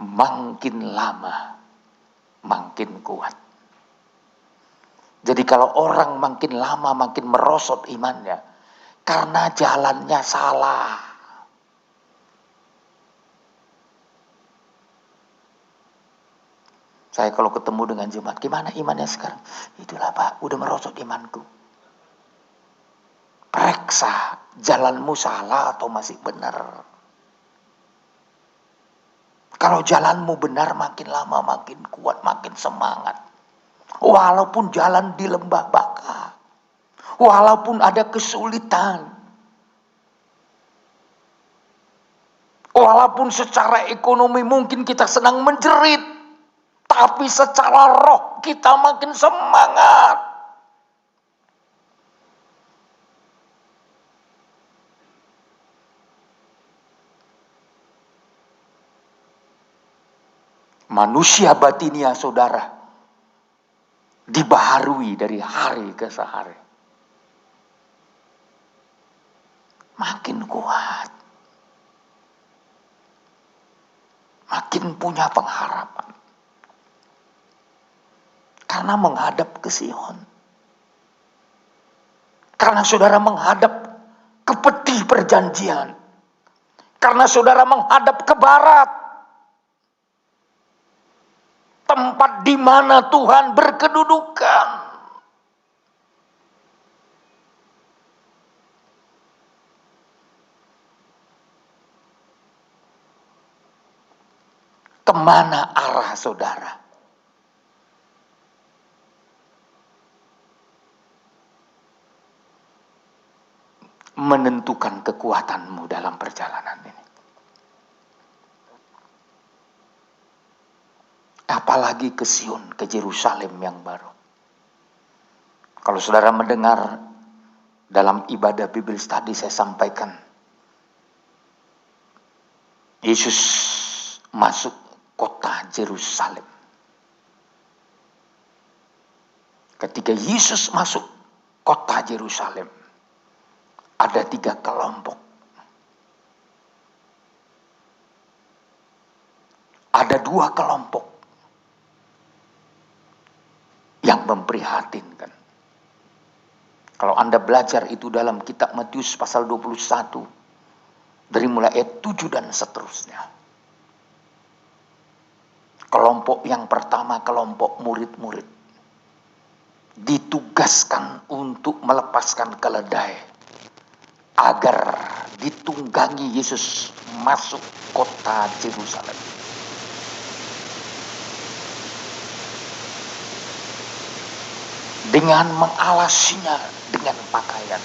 Makin lama, makin kuat. Jadi kalau orang makin lama, makin merosot imannya, karena jalannya salah. Saya kalau ketemu dengan jemaat, gimana imannya sekarang? Itulah Pak, udah merosot imanku. Periksa jalanmu salah atau masih benar. Kalau jalanmu benar, makin lama makin kuat, makin semangat. Walaupun jalan di lembah baka, walaupun ada kesulitan, walaupun secara ekonomi mungkin kita sedang menjerit, tapi secara roh kita makin semangat. Manusia batinia, saudara, dibaharui dari hari ke hari. Makin kuat. Makin punya pengharapan. Karena menghadap ke Sion. Karena saudara menghadap ke peti perjanjian. Karena saudara menghadap ke barat. Tempat di mana Tuhan berkedudukan. Kemana arah saudara? Menentukan kekuatanmu dalam perjalanan ini. Apalagi ke Sion, ke Yerusalem yang baru. Kalau saudara mendengar dalam ibadah Bible Study saya sampaikan, Yesus masuk kota Yerusalem. Ketika Yesus masuk kota Yerusalem, ada 3 kelompok. Ada 2 kelompok yang memprihatinkan. Kalau Anda belajar itu dalam kitab Matius pasal 21, dari mulai ayat 7 dan seterusnya. Kelompok yang pertama, kelompok murid-murid, ditugaskan untuk melepaskan keledai agar ditunggangi Yesus masuk kota Yerusalem. Dengan mengalasinya dengan pakaian.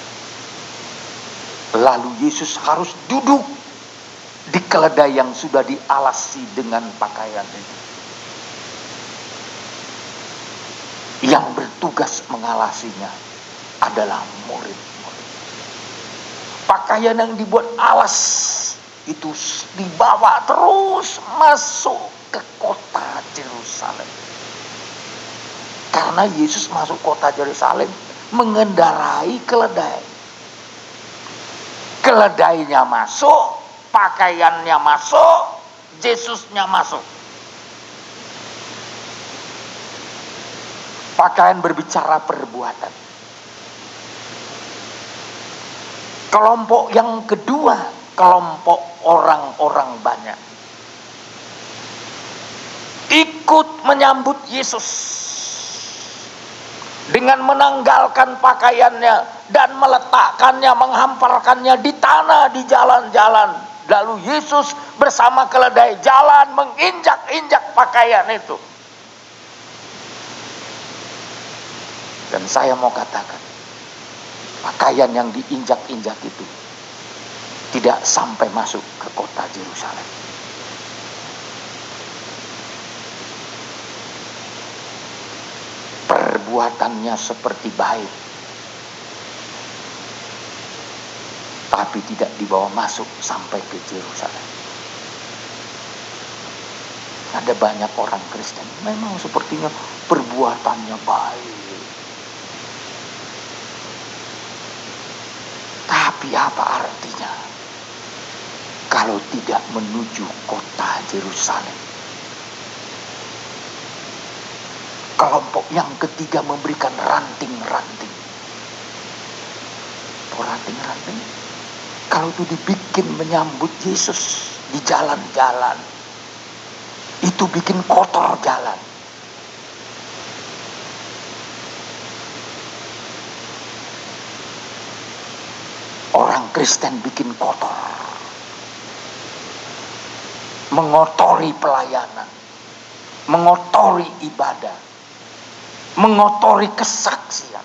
Lalu Yesus harus duduk di keledai yang sudah dialasi dengan pakaian itu. Yang bertugas mengalasinya adalah murid-murid. Pakaian yang dibuat alas itu dibawa terus masuk ke kota Yerusalem. Karena Yesus masuk kota Yerusalem mengendarai keledai. Keledainya masuk, pakaiannya masuk, Yesusnya masuk. Pakaian berbicara perbuatan. Kelompok yang kedua, kelompok orang-orang banyak, ikut menyambut Yesus dengan menanggalkan pakaiannya dan meletakkannya, menghamparkannya di tanah, di jalan-jalan. Lalu Yesus bersama keledai jalan menginjak-injak pakaian itu. Dan saya mau katakan, pakaian yang diinjak-injak itu tidak sampai masuk ke kota Yerusalem. Perbuatannya seperti baik, tapi tidak dibawa masuk sampai ke Yerusalem. Ada banyak orang Kristen memang sepertinya perbuatannya baik, tapi apa artinya kalau tidak menuju kota Yerusalem? Kelompok yang ketiga memberikan ranting-ranting. Ranting-ranting, kalau itu dibikin menyambut Yesus di jalan-jalan, itu bikin kotor jalan. Orang Kristen bikin kotor, mengotori pelayanan, mengotori ibadah, mengotori kesaksian.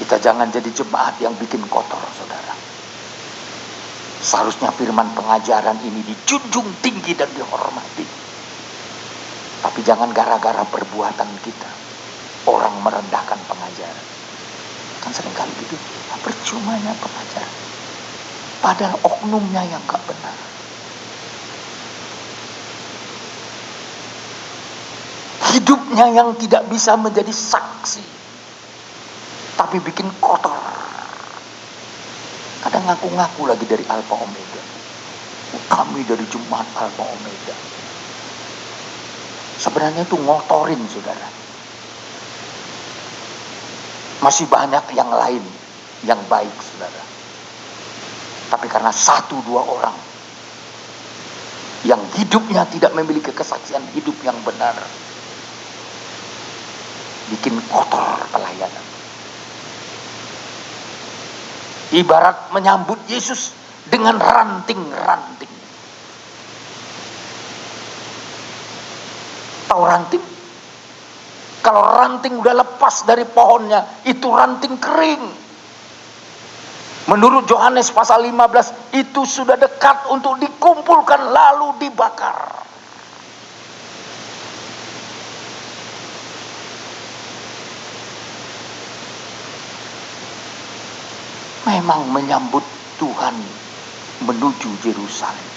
Kita jangan jadi jemaat yang bikin kotor, saudara. Seharusnya firman pengajaran ini dijunjung tinggi dan dihormati. Tapi jangan gara-gara perbuatan kita orang merendahkan pengajaran. Kan seringkali gitu, percumanya pengajaran. Padahal oknumnya yang gak benar. Hidupnya yang tidak bisa menjadi saksi, tapi bikin kotor. Kadang ngaku-ngaku lagi dari Alpha Omega. Kami dari jemaat Alpha Omega. Sebenarnya itu ngotorin, saudara. Masih banyak yang lain yang baik, saudara. Tapi karena 1-2 orang yang hidupnya tidak memiliki kesaksian hidup yang benar, bikin kotor pelayanan. Ibarat menyambut Yesus dengan ranting-ranting. Tahu ranting? Kalau ranting udah lepas dari pohonnya, itu ranting kering. Menurut Yohanes pasal 15, itu sudah dekat untuk dikumpulkan lalu dibakar. Memang menyambut Tuhan menuju Yerusalem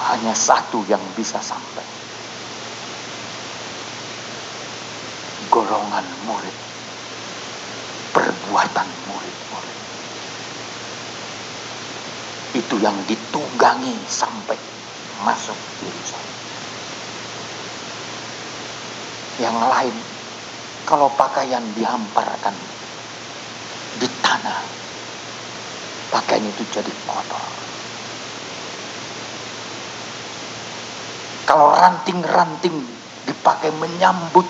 hanya satu yang bisa sampai. Golongan murid, perbuatan murid-murid. Itu yang ditunggangi sampai masuk Yerusalem. Yang lain, kalau pakaian dihamparkan di tanah, pakaian itu jadi kotor. Kalau ranting-ranting dipakai menyambut,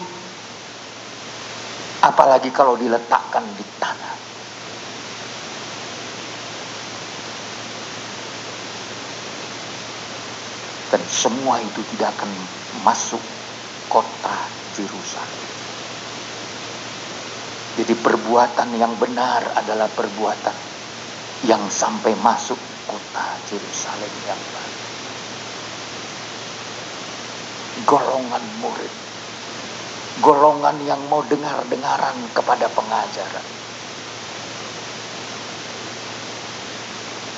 apalagi kalau diletakkan di tanah. Dan semua itu tidak akan masuk kota Yerusalem. Jadi perbuatan yang benar adalah perbuatan yang sampai masuk kota Yerusalem yang baru. Golongan murid, golongan yang mau dengar-dengaran kepada pengajaran.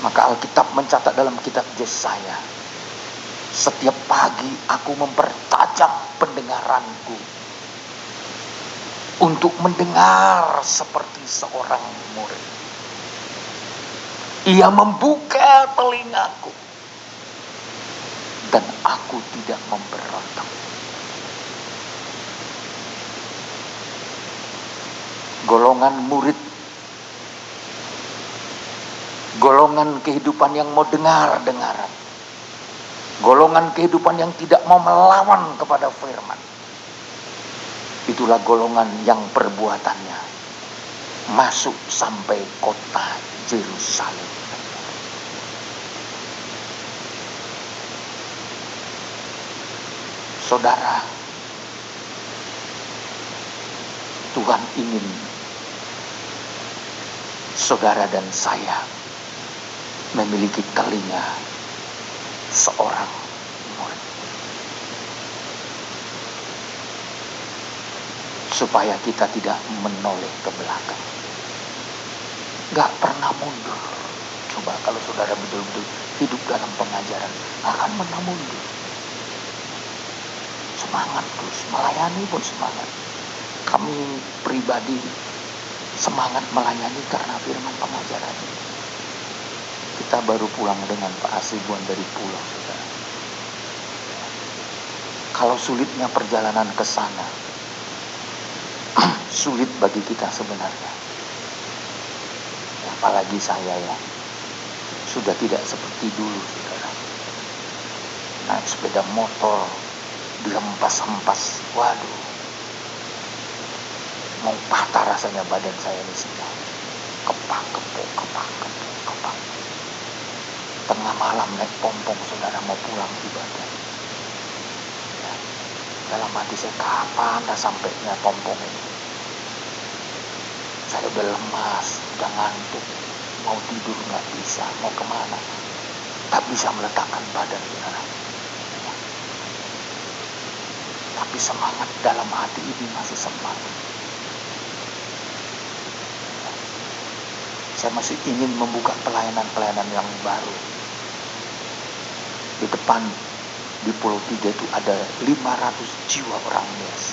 Maka Alkitab mencatat dalam kitab Yesaya, setiap pagi aku mempertajam pendengaranku untuk mendengar seperti seorang murid. Ia membuka telingaku dan aku tidak memberontak. Golongan murid, golongan kehidupan yang mau dengar-dengaran, golongan kehidupan yang tidak mau melawan kepada firman. Itulah golongan yang perbuatannya masuk sampai kota Yerusalem. Saudara, Tuhan ingin saudara dan saya memiliki telinga seorang murid, supaya kita tidak menoleh ke belakang, gak pernah mundur. Coba kalau saudara betul-betul hidup dalam pengajaran, akan pernah mundur. Semangat terus, melayani pun semangat. Kami pribadi semangat melayani karena firman pengajaran. Kita baru pulang dengan Pak Asibuan dari pulau, saudara. Kalau sulitnya perjalanan ke sana, sulit bagi kita sebenarnya. Apalagi saya ya, sudah tidak seperti dulu, saudara. naik sepeda motor, dihempas-hempas. Waduh, mau patah rasanya badan saya ini semua. Kepak-kepuk. Tengah malam naik pompong, saudara, mau pulang ibadah. Ya, dalam hati saya, kapan dah sampainya pompong ini? Saya udah lemas, udah ngantuk, mau tidur nggak bisa, mau kemana? Tak bisa meletakkan badan, saudara. Ya. Tapi semangat dalam hati ini masih semangat. Ya. Saya masih ingin membuka pelayanan-pelayanan yang baru. Di depan, di Pulau Tiga itu ada 500 jiwa orang Nias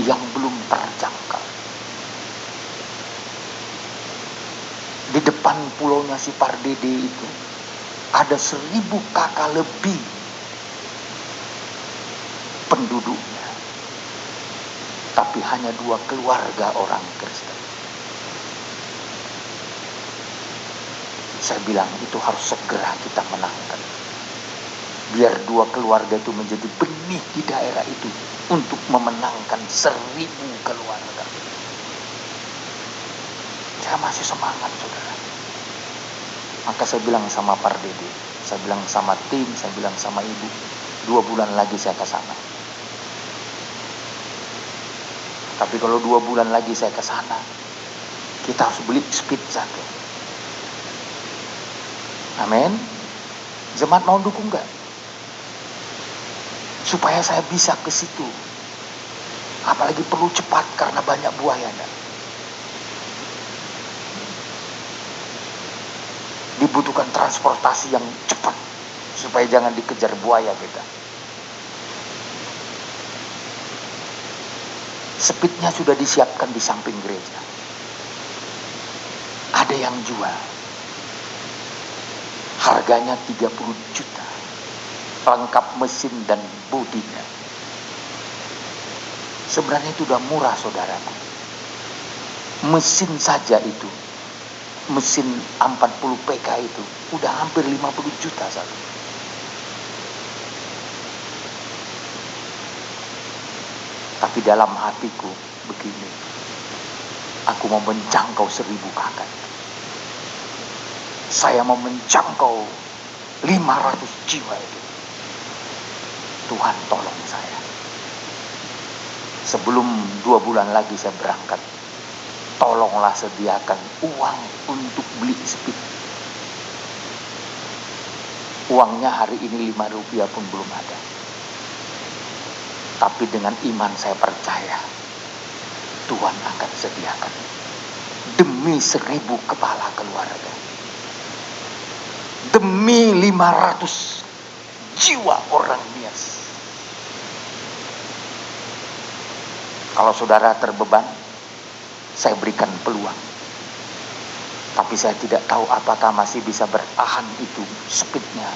yang belum terjangkau. Di depan pulaunya si Pardede itu ada 1000 kakak lebih penduduknya, tapi hanya 2 keluarga orang Kristen. Saya bilang itu harus segera kita menangkan, biar 2 keluarga itu menjadi benih di daerah itu untuk memenangkan 1000 keluarga. Saya masih semangat, saudara. Maka saya bilang sama Pardede, saya bilang sama tim, saya bilang sama ibu, 2 bulan lagi saya ke sana. Tapi kalau 2 bulan lagi saya ke sana, kita harus beli speed 1. Amin. Jemaat mau dukung nggak? Supaya saya bisa ke situ. Apalagi perlu cepat karena banyak buaya. Dibutuhkan transportasi yang cepat supaya jangan dikejar buaya kita. Speednya sudah disiapkan di samping gereja. Ada yang jual. Harganya 30 juta. Lengkap mesin dan bodinya. Sebenarnya itu udah murah, saudaraku. Mesin saja itu, mesin 40 PK itu udah hampir 50 juta satu. Tapi dalam hatiku begini, aku mau menjangkau 1000 kakak. Saya mau menjangkau 500 jiwa itu. Tuhan tolong saya. Sebelum 2 bulan lagi saya berangkat, tolonglah sediakan uang untuk beli speed. Uangnya hari ini 5 rupiah pun belum ada. Tapi dengan iman saya percaya Tuhan akan sediakan. Demi 1000 kepala keluarga, demi 500 jiwa orang Nias. Kalau saudara terbeban, saya berikan peluang. Tapi saya tidak tahu apakah masih bisa bertahan itu speednya.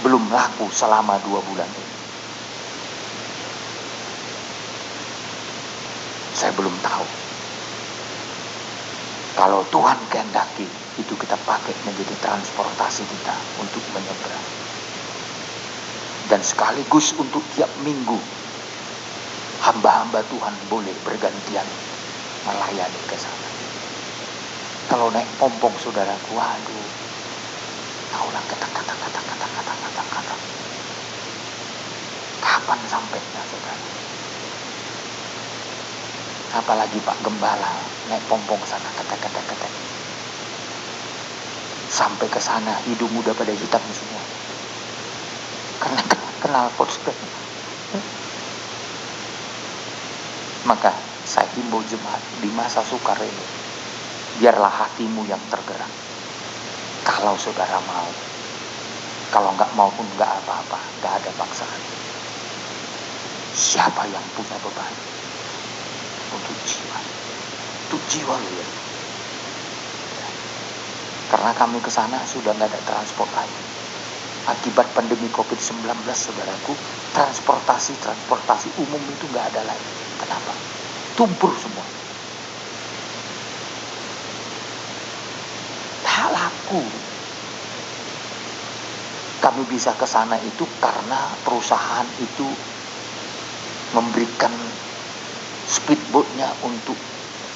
Belum laku selama 2 bulan ini. Saya belum tahu. Kalau Tuhan kehendaki, itu kita pakai menjadi transportasi kita untuk menyeberang. Dan sekaligus untuk tiap minggu, hamba-hamba Tuhan boleh bergantian melayani ke sana. Kalau naik pompong, saudaraku, waduh, taulah kata-kata. Kapan sampainya, saudara? Apalagi Pak Gembala naik pompong sana, kata-kata. Sampai ke sana hidung udah pada hitam semua. Karena kenal poster. Maka saya himbau jemaat di masa sukar ini, biarlah hatimu yang tergerak. Kalau saudara mau, kalau nggak mau pun nggak apa-apa, nggak ada paksaan. Siapa yang punya beban untuk jiwa loh ya. Karena kami ke sana sudah nggak ada transport lagi. Akibat pandemi COVID-19, saudaraku, transportasi umum itu nggak ada lagi. Kenapa? Tumpur semua. Tak laku. Kami bisa ke sana itu karena perusahaan itu memberikan speedboatnya untuk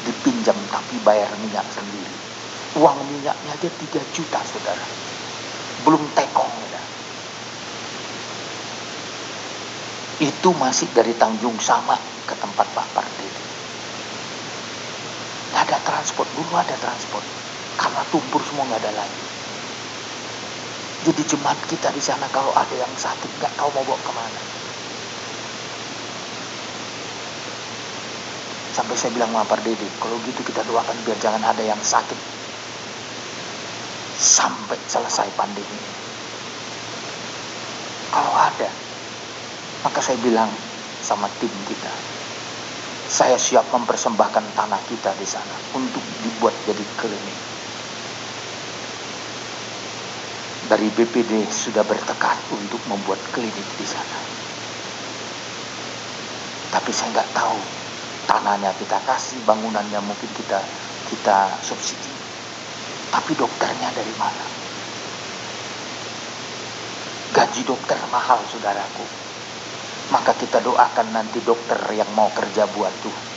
dipinjam tapi bayar minyak sendiri. Uang minyaknya aja 3 juta saudara, belum tekong ya. Itu masih dari Tanjung Sama ke tempat Pak Pardede. Gak ada transport, dulu ada transport, karena tumpur semua gak ada lagi. Jadi jemaat kita di sana kalau ada yang sakit gak tahu mau bawa kemana. Sampai saya bilang sama Pak Pardede, kalau gitu kita doakan biar jangan ada yang sakit sampai selesai pandemi. Kalau ada, maka saya bilang sama tim kita, saya siap mempersembahkan tanah kita di sana untuk dibuat jadi klinik. Dari BPD sudah bertekad untuk membuat klinik di sana. Tapi saya nggak tahu, tanahnya kita kasih, bangunannya mungkin kita subsidi. Tapi dokternya dari mana? Gaji dokter mahal saudaraku. Maka kita doakan nanti dokter yang mau kerja buat Tuhan,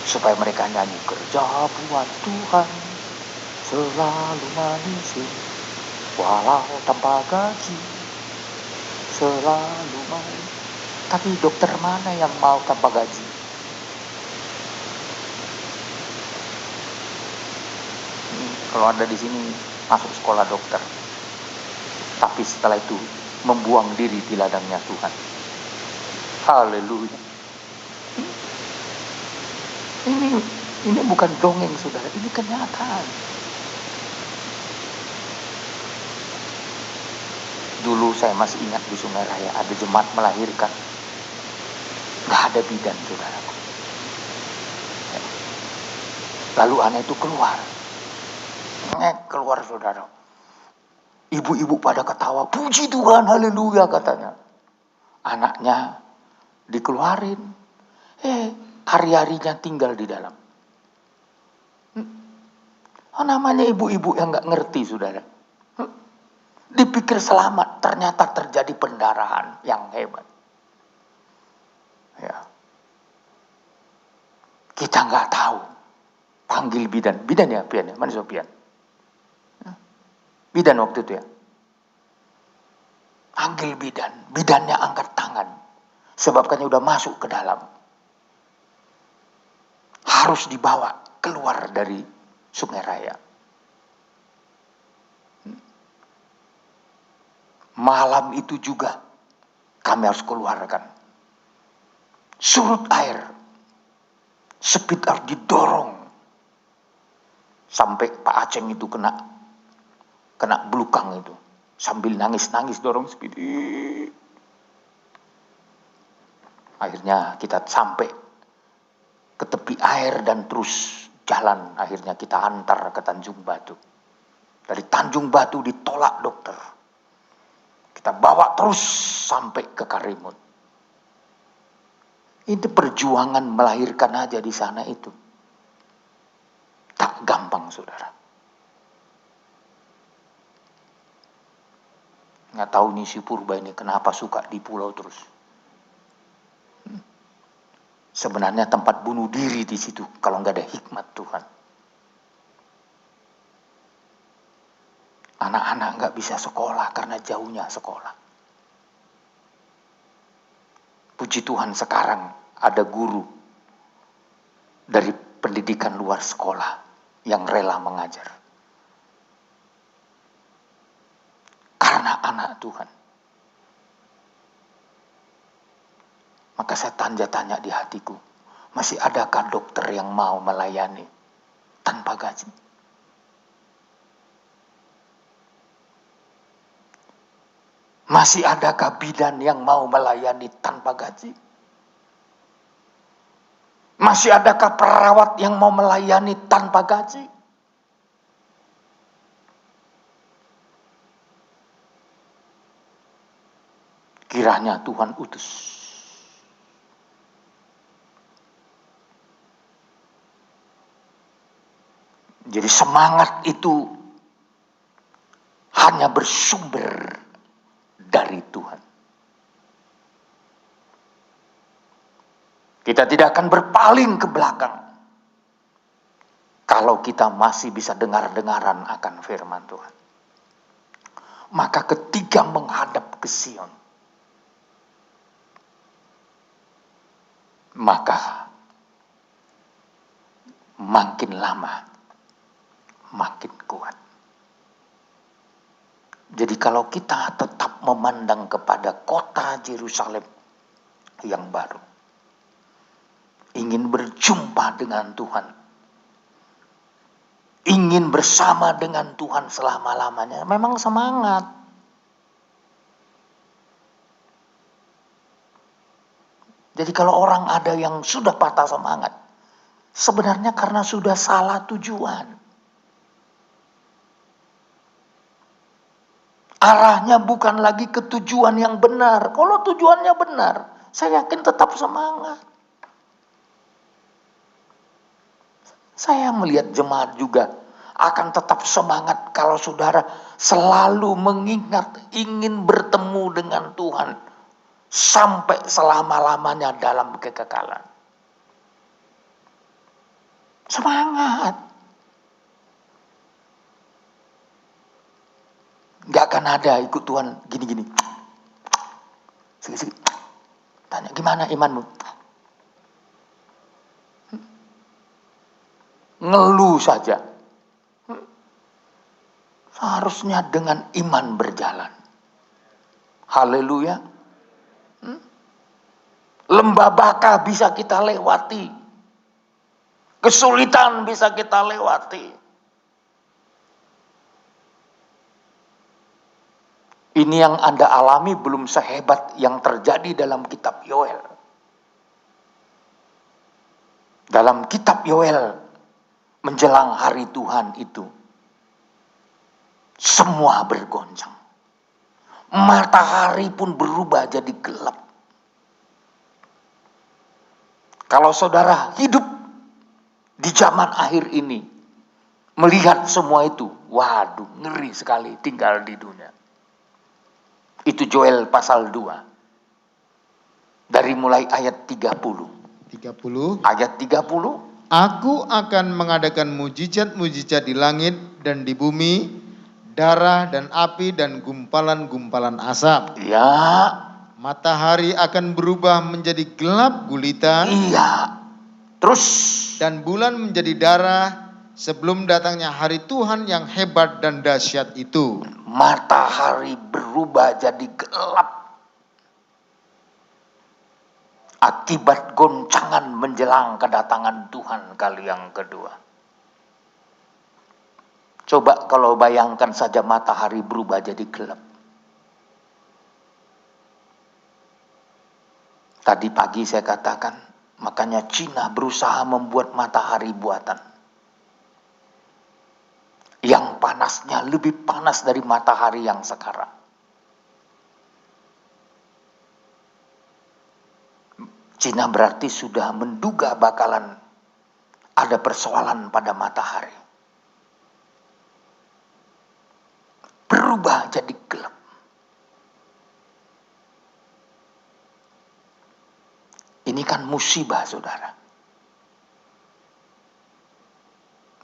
supaya mereka nyanyi, kerja buat Tuhan selalu manis, walau tanpa gaji selalu manis. Tapi dokter mana yang mau tanpa gaji? Kalau Anda di sini masuk sekolah dokter, tapi setelah itu membuang diri di ladangnya Tuhan. Haleluya. Ini bukan dongeng saudara, ini kenyataan. Dulu saya masih ingat di Sungai Raya ada jemaat melahirkan, gak ada bidan saudaraku. Lalu anak itu keluar saudara. Ibu-ibu pada ketawa, puji Tuhan, haleluya katanya. Anaknya dikeluarin, hari-harinya tinggal di dalam. Namanya ibu-ibu yang gak ngerti saudara. Dipikir selamat, ternyata terjadi pendarahan yang hebat. Ya. Kita nggak tahu. Panggil bidan ya, Pian ya, mana Sopian? Bidan waktu itu ya. Panggil bidannya angkat tangan, sebabkannya udah masuk ke dalam. Harus dibawa keluar dari Sungai Raya. Malam itu juga kami harus keluarkan. Surut air, speed harus didorong sampai Pak Aceng itu kena belukang itu, sambil nangis-nangis dorong speed. Akhirnya kita sampai ke tepi air dan terus jalan. Akhirnya kita antar ke Tanjung Batu. Dari Tanjung Batu ditolak dokter, kita bawa terus sampai ke Karimun. Itu perjuangan melahirkan aja di sana itu tak gampang saudara. Nggak tahu nih si Purba ini kenapa suka di pulau terus. Sebenarnya tempat bunuh diri di situ kalau nggak ada hikmat Tuhan. Anak-anak nggak bisa sekolah karena jauhnya sekolah. Puji Tuhan sekarang ada guru dari pendidikan luar sekolah yang rela mengajar. Karena anak Tuhan. Maka saya tanya di hatiku, masih adakah dokter yang mau melayani tanpa gaji? Masih adakah bidan yang mau melayani tanpa gaji? Masih adakah perawat yang mau melayani tanpa gaji? Kiranya Tuhan utus. Jadi semangat itu hanya bersumber dari Tuhan. Kita tidak akan berpaling ke belakang kalau kita masih bisa dengar-dengaran akan firman Tuhan. Maka ketika menghadap ke Sion, maka makin lama makin kuat. Jadi kalau kita tetap memandang kepada kota Yerusalem yang baru, ingin berjumpa dengan Tuhan, ingin bersama dengan Tuhan selama-lamanya, memang semangat. Jadi kalau orang ada yang sudah patah semangat, sebenarnya karena sudah salah tujuan. Arahnya bukan lagi ke tujuan yang benar. Kalau tujuannya benar, saya yakin tetap semangat. Saya melihat jemaat juga akan tetap semangat kalau saudara selalu mengingat ingin bertemu dengan Tuhan sampai selama-lamanya dalam kekekalan. Semangat. Gak akan ada ikut Tuhan gini-gini. Segi-segi. Tanya gimana imanmu? Ngeluh saja. Seharusnya dengan iman berjalan. Haleluya. Lembah baka bisa kita lewati. Kesulitan bisa kita lewati. Ini yang Anda alami belum sehebat yang terjadi dalam kitab Yoel. Dalam kitab Yoel, menjelang hari Tuhan itu, semua bergoncang. Matahari pun berubah jadi gelap. Kalau saudara hidup di zaman akhir ini, melihat semua itu, waduh, ngeri sekali tinggal di dunia. Itu Yoel pasal 2. Dari mulai ayat 30. Ayat 30. Aku akan mengadakan mujizat-mujizat di langit dan di bumi, darah dan api dan gumpalan-gumpalan asap. Ya. Matahari akan berubah menjadi gelap gulita. Iya. Terus. Dan bulan menjadi darah sebelum datangnya hari Tuhan yang hebat dan dahsyat itu. Matahari berubah jadi gelap. Akibat goncangan menjelang kedatangan Tuhan kali yang kedua. Coba kalau bayangkan saja matahari berubah jadi gelap. Tadi pagi saya katakan, makanya Cina berusaha membuat matahari buatan. Yang panasnya lebih panas dari matahari yang sekarang. Cina berarti sudah menduga bakalan ada persoalan pada matahari. Berubah jadi gelap. Ini kan musibah, saudara.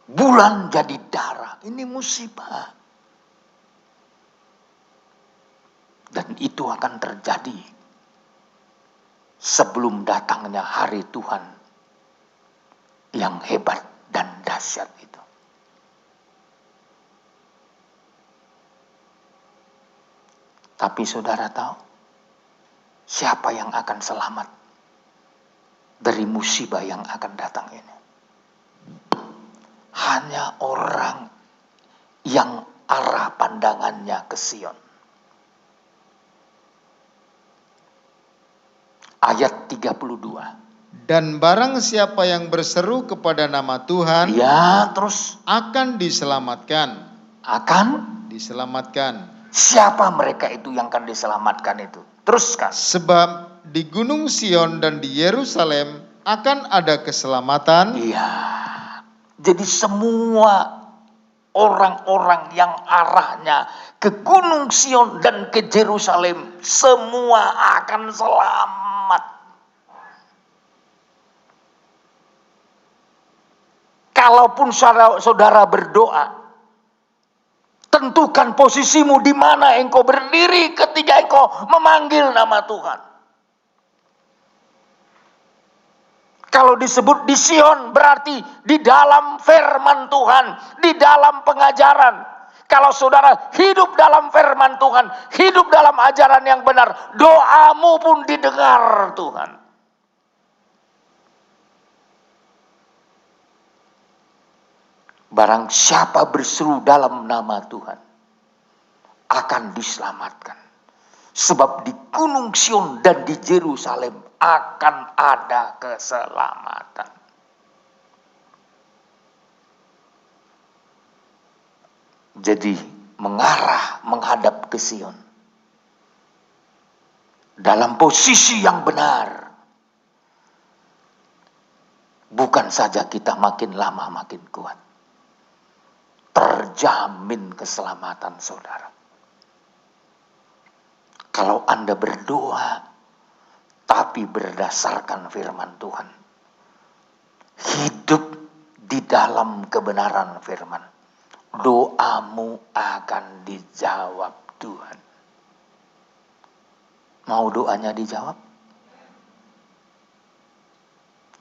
Bulan jadi darah, ini musibah. Dan itu akan terjadi sebelum datangnya hari Tuhan yang hebat dan dahsyat itu. Tapi saudara tahu, siapa yang akan selamat dari musibah yang akan datang ini? Hanya orang yang arah pandangannya ke Sion. Ayat 32. Dan barang siapa yang berseru kepada nama Tuhan, ya, terus akan diselamatkan. Akan diselamatkan. Siapa mereka itu yang akan diselamatkan itu? Teruskan. Sebab di Gunung Sion dan di Yerusalem akan ada keselamatan. Iya. Jadi semua orang-orang yang arahnya ke Gunung Sion dan ke Yerusalem, semua akan selamat. Kalaupun saudara berdoa, tentukan posisimu di mana engkau berdiri ketika engkau memanggil nama Tuhan. Kalau disebut di Sion berarti di dalam firman Tuhan, di dalam pengajaran. Kalau saudara hidup dalam firman Tuhan, hidup dalam ajaran yang benar, doamu pun didengar Tuhan. Barang siapa berseru dalam nama Tuhan akan diselamatkan. Sebab di Gunung Sion dan di Yerusalem akan ada keselamatan. Jadi menghadap ke Sion dalam posisi yang benar. Bukan saja kita makin lama makin kuat, terjamin keselamatan saudara. Kalau Anda berdoa, tapi berdasarkan firman Tuhan, hidup di dalam kebenaran firman, doamu akan dijawab Tuhan. Mau doanya dijawab?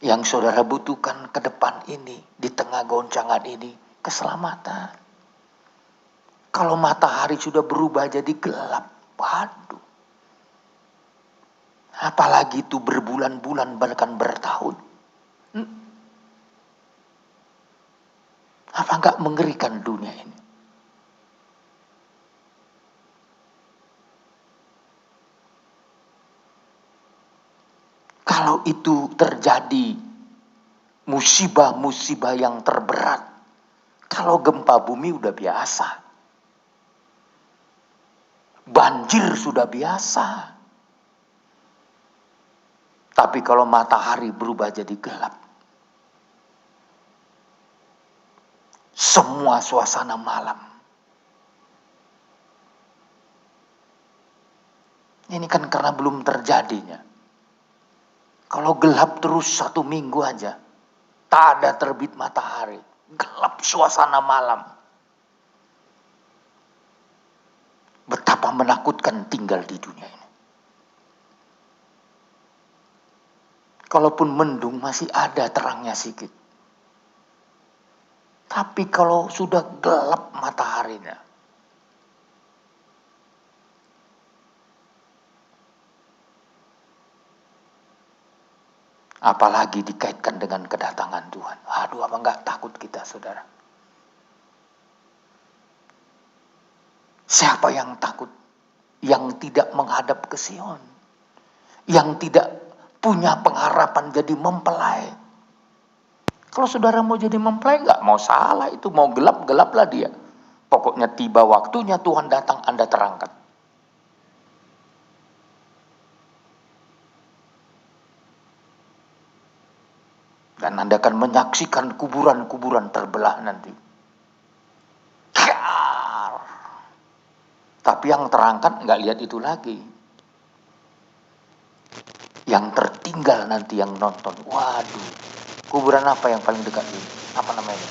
Yang saudara butuhkan ke depan ini, di tengah goncangan ini, keselamatan. Kalau matahari sudah berubah jadi gelap, waduh. Apalagi itu berbulan-bulan bahkan bertahun. Apa enggak mengerikan dunia ini? Kalau itu terjadi musibah-musibah yang terberat, kalau gempa bumi udah biasa, banjir sudah biasa. Tapi kalau matahari berubah jadi gelap, semua suasana malam. Ini kan karena belum terjadinya. Kalau gelap terus 1 minggu aja, tak ada terbit matahari, gelap suasana malam. Betapa menakutkan tinggal di dunia ini. Kalaupun mendung masih ada terangnya sedikit. Tapi kalau sudah gelap mataharinya, apalagi dikaitkan dengan kedatangan Tuhan. Aduh, apa enggak takut kita, saudara? Siapa yang takut? Yang tidak menghadap ke Sion. Yang tidak punya pengharapan jadi mempelai. Kalau saudara mau jadi mempelai, enggak mau salah itu. Mau gelap-gelaplah dia. Pokoknya tiba waktunya Tuhan datang, Anda terangkat. Dan Anda akan menyaksikan kuburan-kuburan terbelah nanti. Tapi yang terangkat nggak lihat itu lagi. Yang tertinggal nanti yang nonton. Waduh, kuburan apa yang paling dekat ini? Apa namanya?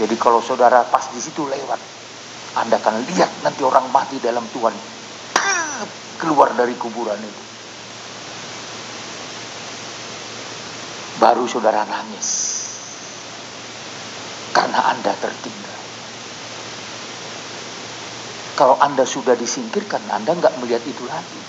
Jadi kalau saudara pas di situ lewat, Anda akan lihat nanti orang mati dalam Tuhan keluar dari kuburan itu. Baru saudara nangis karena Anda tertinggal. Kalau Anda sudah disingkirkan, Anda nggak melihat itu lagi.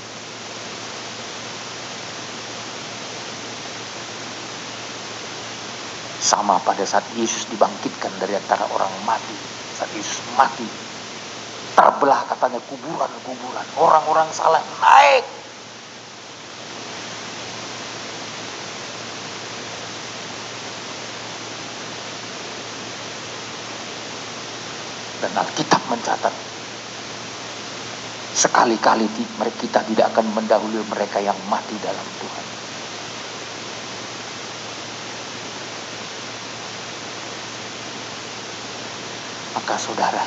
Sama pada saat Yesus dibangkitkan dari antara orang mati. Saat Yesus mati, terbelah katanya kuburan-kuburan. Orang-orang salah naik. Dan Alkitab mencatat, sekali-kali kita tidak akan mendahului mereka yang mati dalam Tuhan. Maka saudara,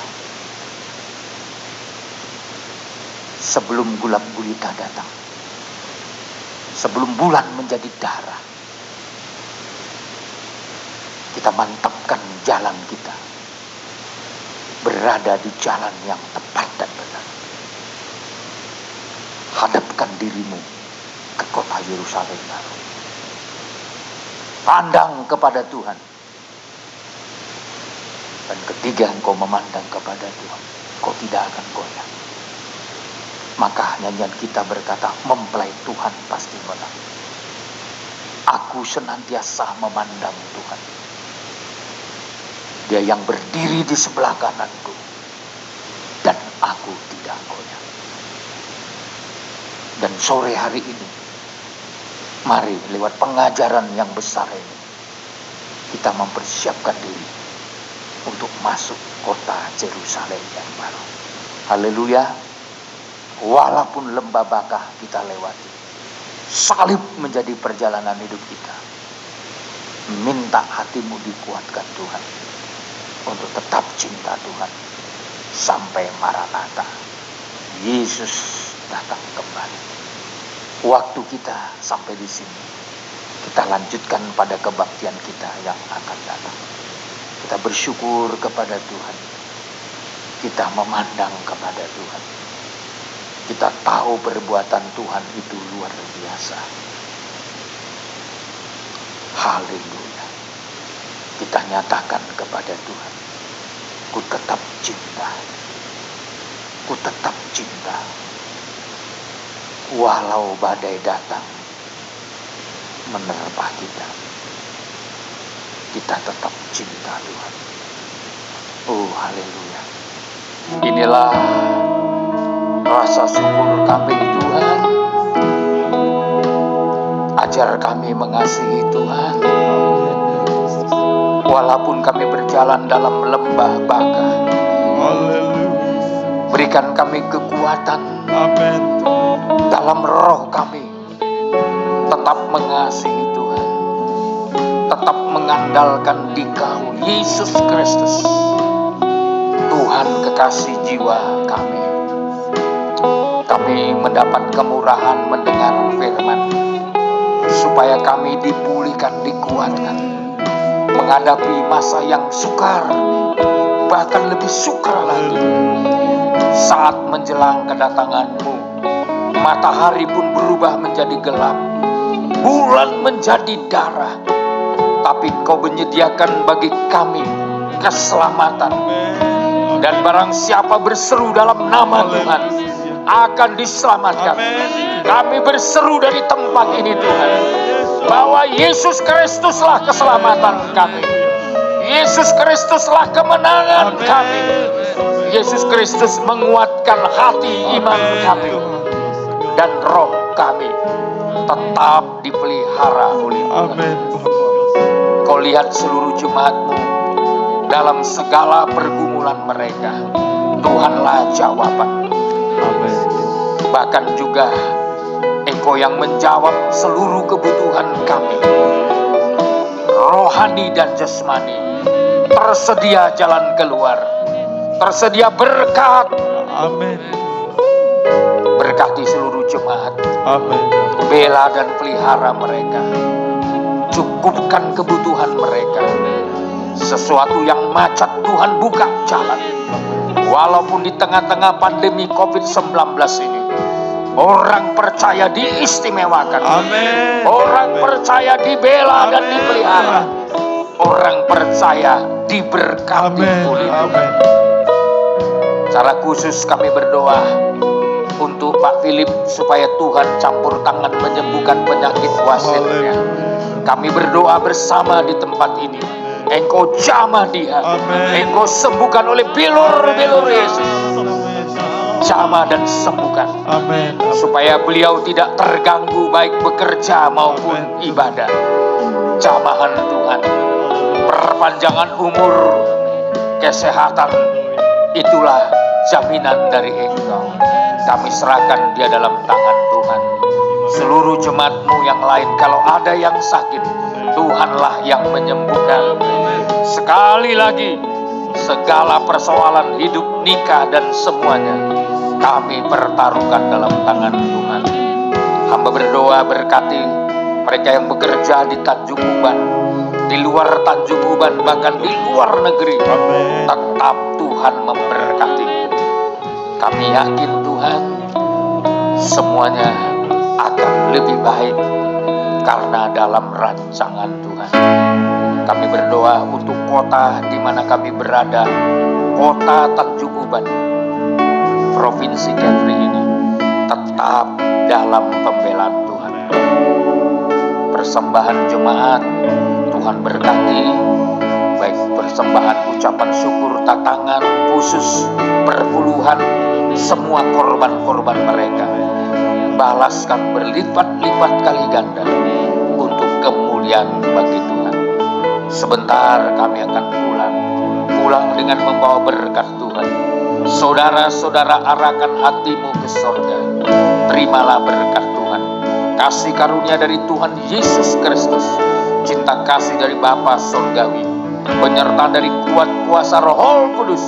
sebelum gelap gulita datang, sebelum bulan menjadi darah, kita mantapkan jalan kita, berada di jalan yang tepat dan benar. Hadapkan dirimu ke kota Yerusalem baru. Pandang kepada Tuhan. Dan ketika engkau memandang kepada Tuhan, kau tidak akan goyah. Maka nyanyian kita berkata, mempelai Tuhan pasti menang. Aku senantiasa memandang Tuhan. Dia yang berdiri di sebelah kananku, dan aku tidak goyah. Dan sore hari ini, mari lewat pengajaran yang besar ini, kita mempersiapkan diri untuk masuk kota Yerusalem yang baru. Haleluya. Walaupun lembah Bakah kita lewati, salib menjadi perjalanan hidup kita. Minta hatimu dikuatkan Tuhan untuk tetap cinta Tuhan sampai Maranatha, Yesus datang kembali. Waktu kita sampai di sini, kita lanjutkan pada kebaktian kita yang akan datang. Kita bersyukur kepada Tuhan. Kita memandang kepada Tuhan. Kita tahu perbuatan Tuhan itu luar biasa. Haleluya. Kita nyatakan kepada Tuhan, ku tetap cinta. Ku tetap cinta. Walau badai datang menerpa kita, kita tetap cinta Tuhan. Oh, haleluya. Inilah rasa syukur kami Tuhan. Ajar kami mengasihi Tuhan. Walaupun kami berjalan dalam lembah Bakah, berikan kami kekuatan. Dalam roh kami tetap mengasihi Tuhan, tetap mengandalkan Dikau Yesus Kristus, Tuhan kekasih jiwa kami. Kami mendapat kemurahan mendengar firman, supaya kami dipulihkan, dikuatkan, menghadapi masa yang sukar, bahkan lebih sukar lagi. Saat menjelang kedatangan-Mu, matahari pun berubah menjadi gelap, bulan menjadi darah, tapi Kau menyediakan bagi kami keselamatan. Dan barang siapa berseru dalam nama Tuhan akan diselamatkan. Kami berseru dari tempat ini Tuhan, bahwa Yesus Kristuslah keselamatan kami. Yesus Kristuslah kemenangan kami. Yesus Kristus menguatkan hati iman kami. Dan roh kami tetap dipelihara oleh Tuhan. Kau lihat seluruh jemaat-Mu dalam segala pergumulan mereka. Tuhanlah jawaban. Bahkan juga Engkau yang menjawab seluruh kebutuhan kami, rohani dan jasmani. Tersedia jalan keluar, tersedia berkat. Berkati seluruh jemaat. Bela dan pelihara mereka. Cukupkan kebutuhan mereka. Sesuatu yang macet Tuhan buka jalan. Walaupun di tengah-tengah pandemi COVID-19 ini, orang percaya diistimewakan. Orang percaya dibela dan dipelihara. Orang percaya diberkati oleh Tuhan. Secara khusus kami berdoa untuk Pak Philip, supaya Tuhan campur tangan menyembuhkan penyakit wasitnya. Kami berdoa bersama di tempat ini. Engkau jamah dia. Engkau sembuhkan oleh bilur-bilur Yesus. Jamah dan sembuhkan. Supaya beliau tidak terganggu baik bekerja maupun ibadah. Jamahan Tuhan, perpanjangan umur, kesehatan, itulah jaminan dari Engkau. Kami serahkan dia dalam tangan Tuhan. Seluruh jemaat-Mu yang lain, kalau ada yang sakit, Tuhanlah yang menyembuhkan. Sekali lagi, segala persoalan hidup, nikah, dan semuanya kami pertaruhkan dalam tangan Tuhan. Hamba berdoa berkati mereka yang bekerja di Tanjung Uban, di luar Tanjung Uban, bahkan di luar negeri. Tetap Tuhan memberkati. Kami yakin Tuhan semuanya akan lebih baik karena dalam rancangan Tuhan. Kami berdoa untuk kota di mana kami berada, kota Tanjung Uban, Provinsi Kepri ini tetap dalam pembelaan Tuhan. Persembahan jemaat Tuhan berkati, baik persembahan ucapan syukur, tatangan khusus, perpuluhan, semua korban-korban mereka balaskan berlipat-lipat kali ganda untuk kemuliaan bagi Tuhan. Sebentar kami akan pulang dengan membawa berkat Tuhan. Saudara-saudara, arahkan hatimu ke sorga. Terimalah berkat Tuhan, kasih karunia dari Tuhan Yesus Kristus, cinta kasih dari Bapa Surgawi, penyertaan dari kuat kuasa Roh Kudus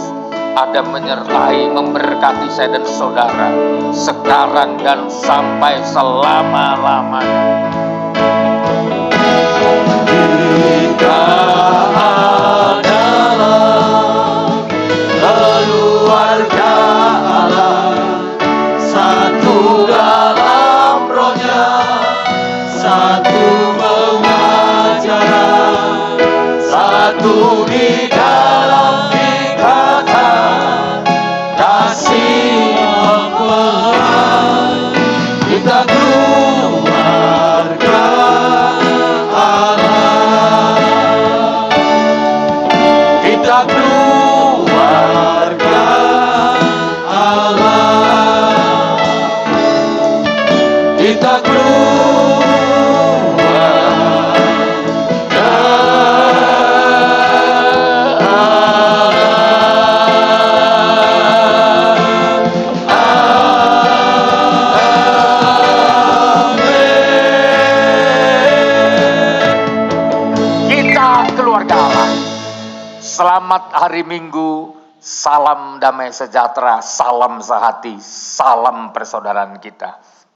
ada menyertai, memberkati saya dan saudara sekarang dan sampai selama-lamanya. Kita adalah keluarga Allah, satu dalam rohnya, satu pengajaran, satu di dalam ikatan kasih Tuhan. Kita keluarga Allah, kita keluarga Allah, kita keluarga Allah. Selamat hari Minggu, salam damai sejahtera, salam sehati, salam persaudaraan kita.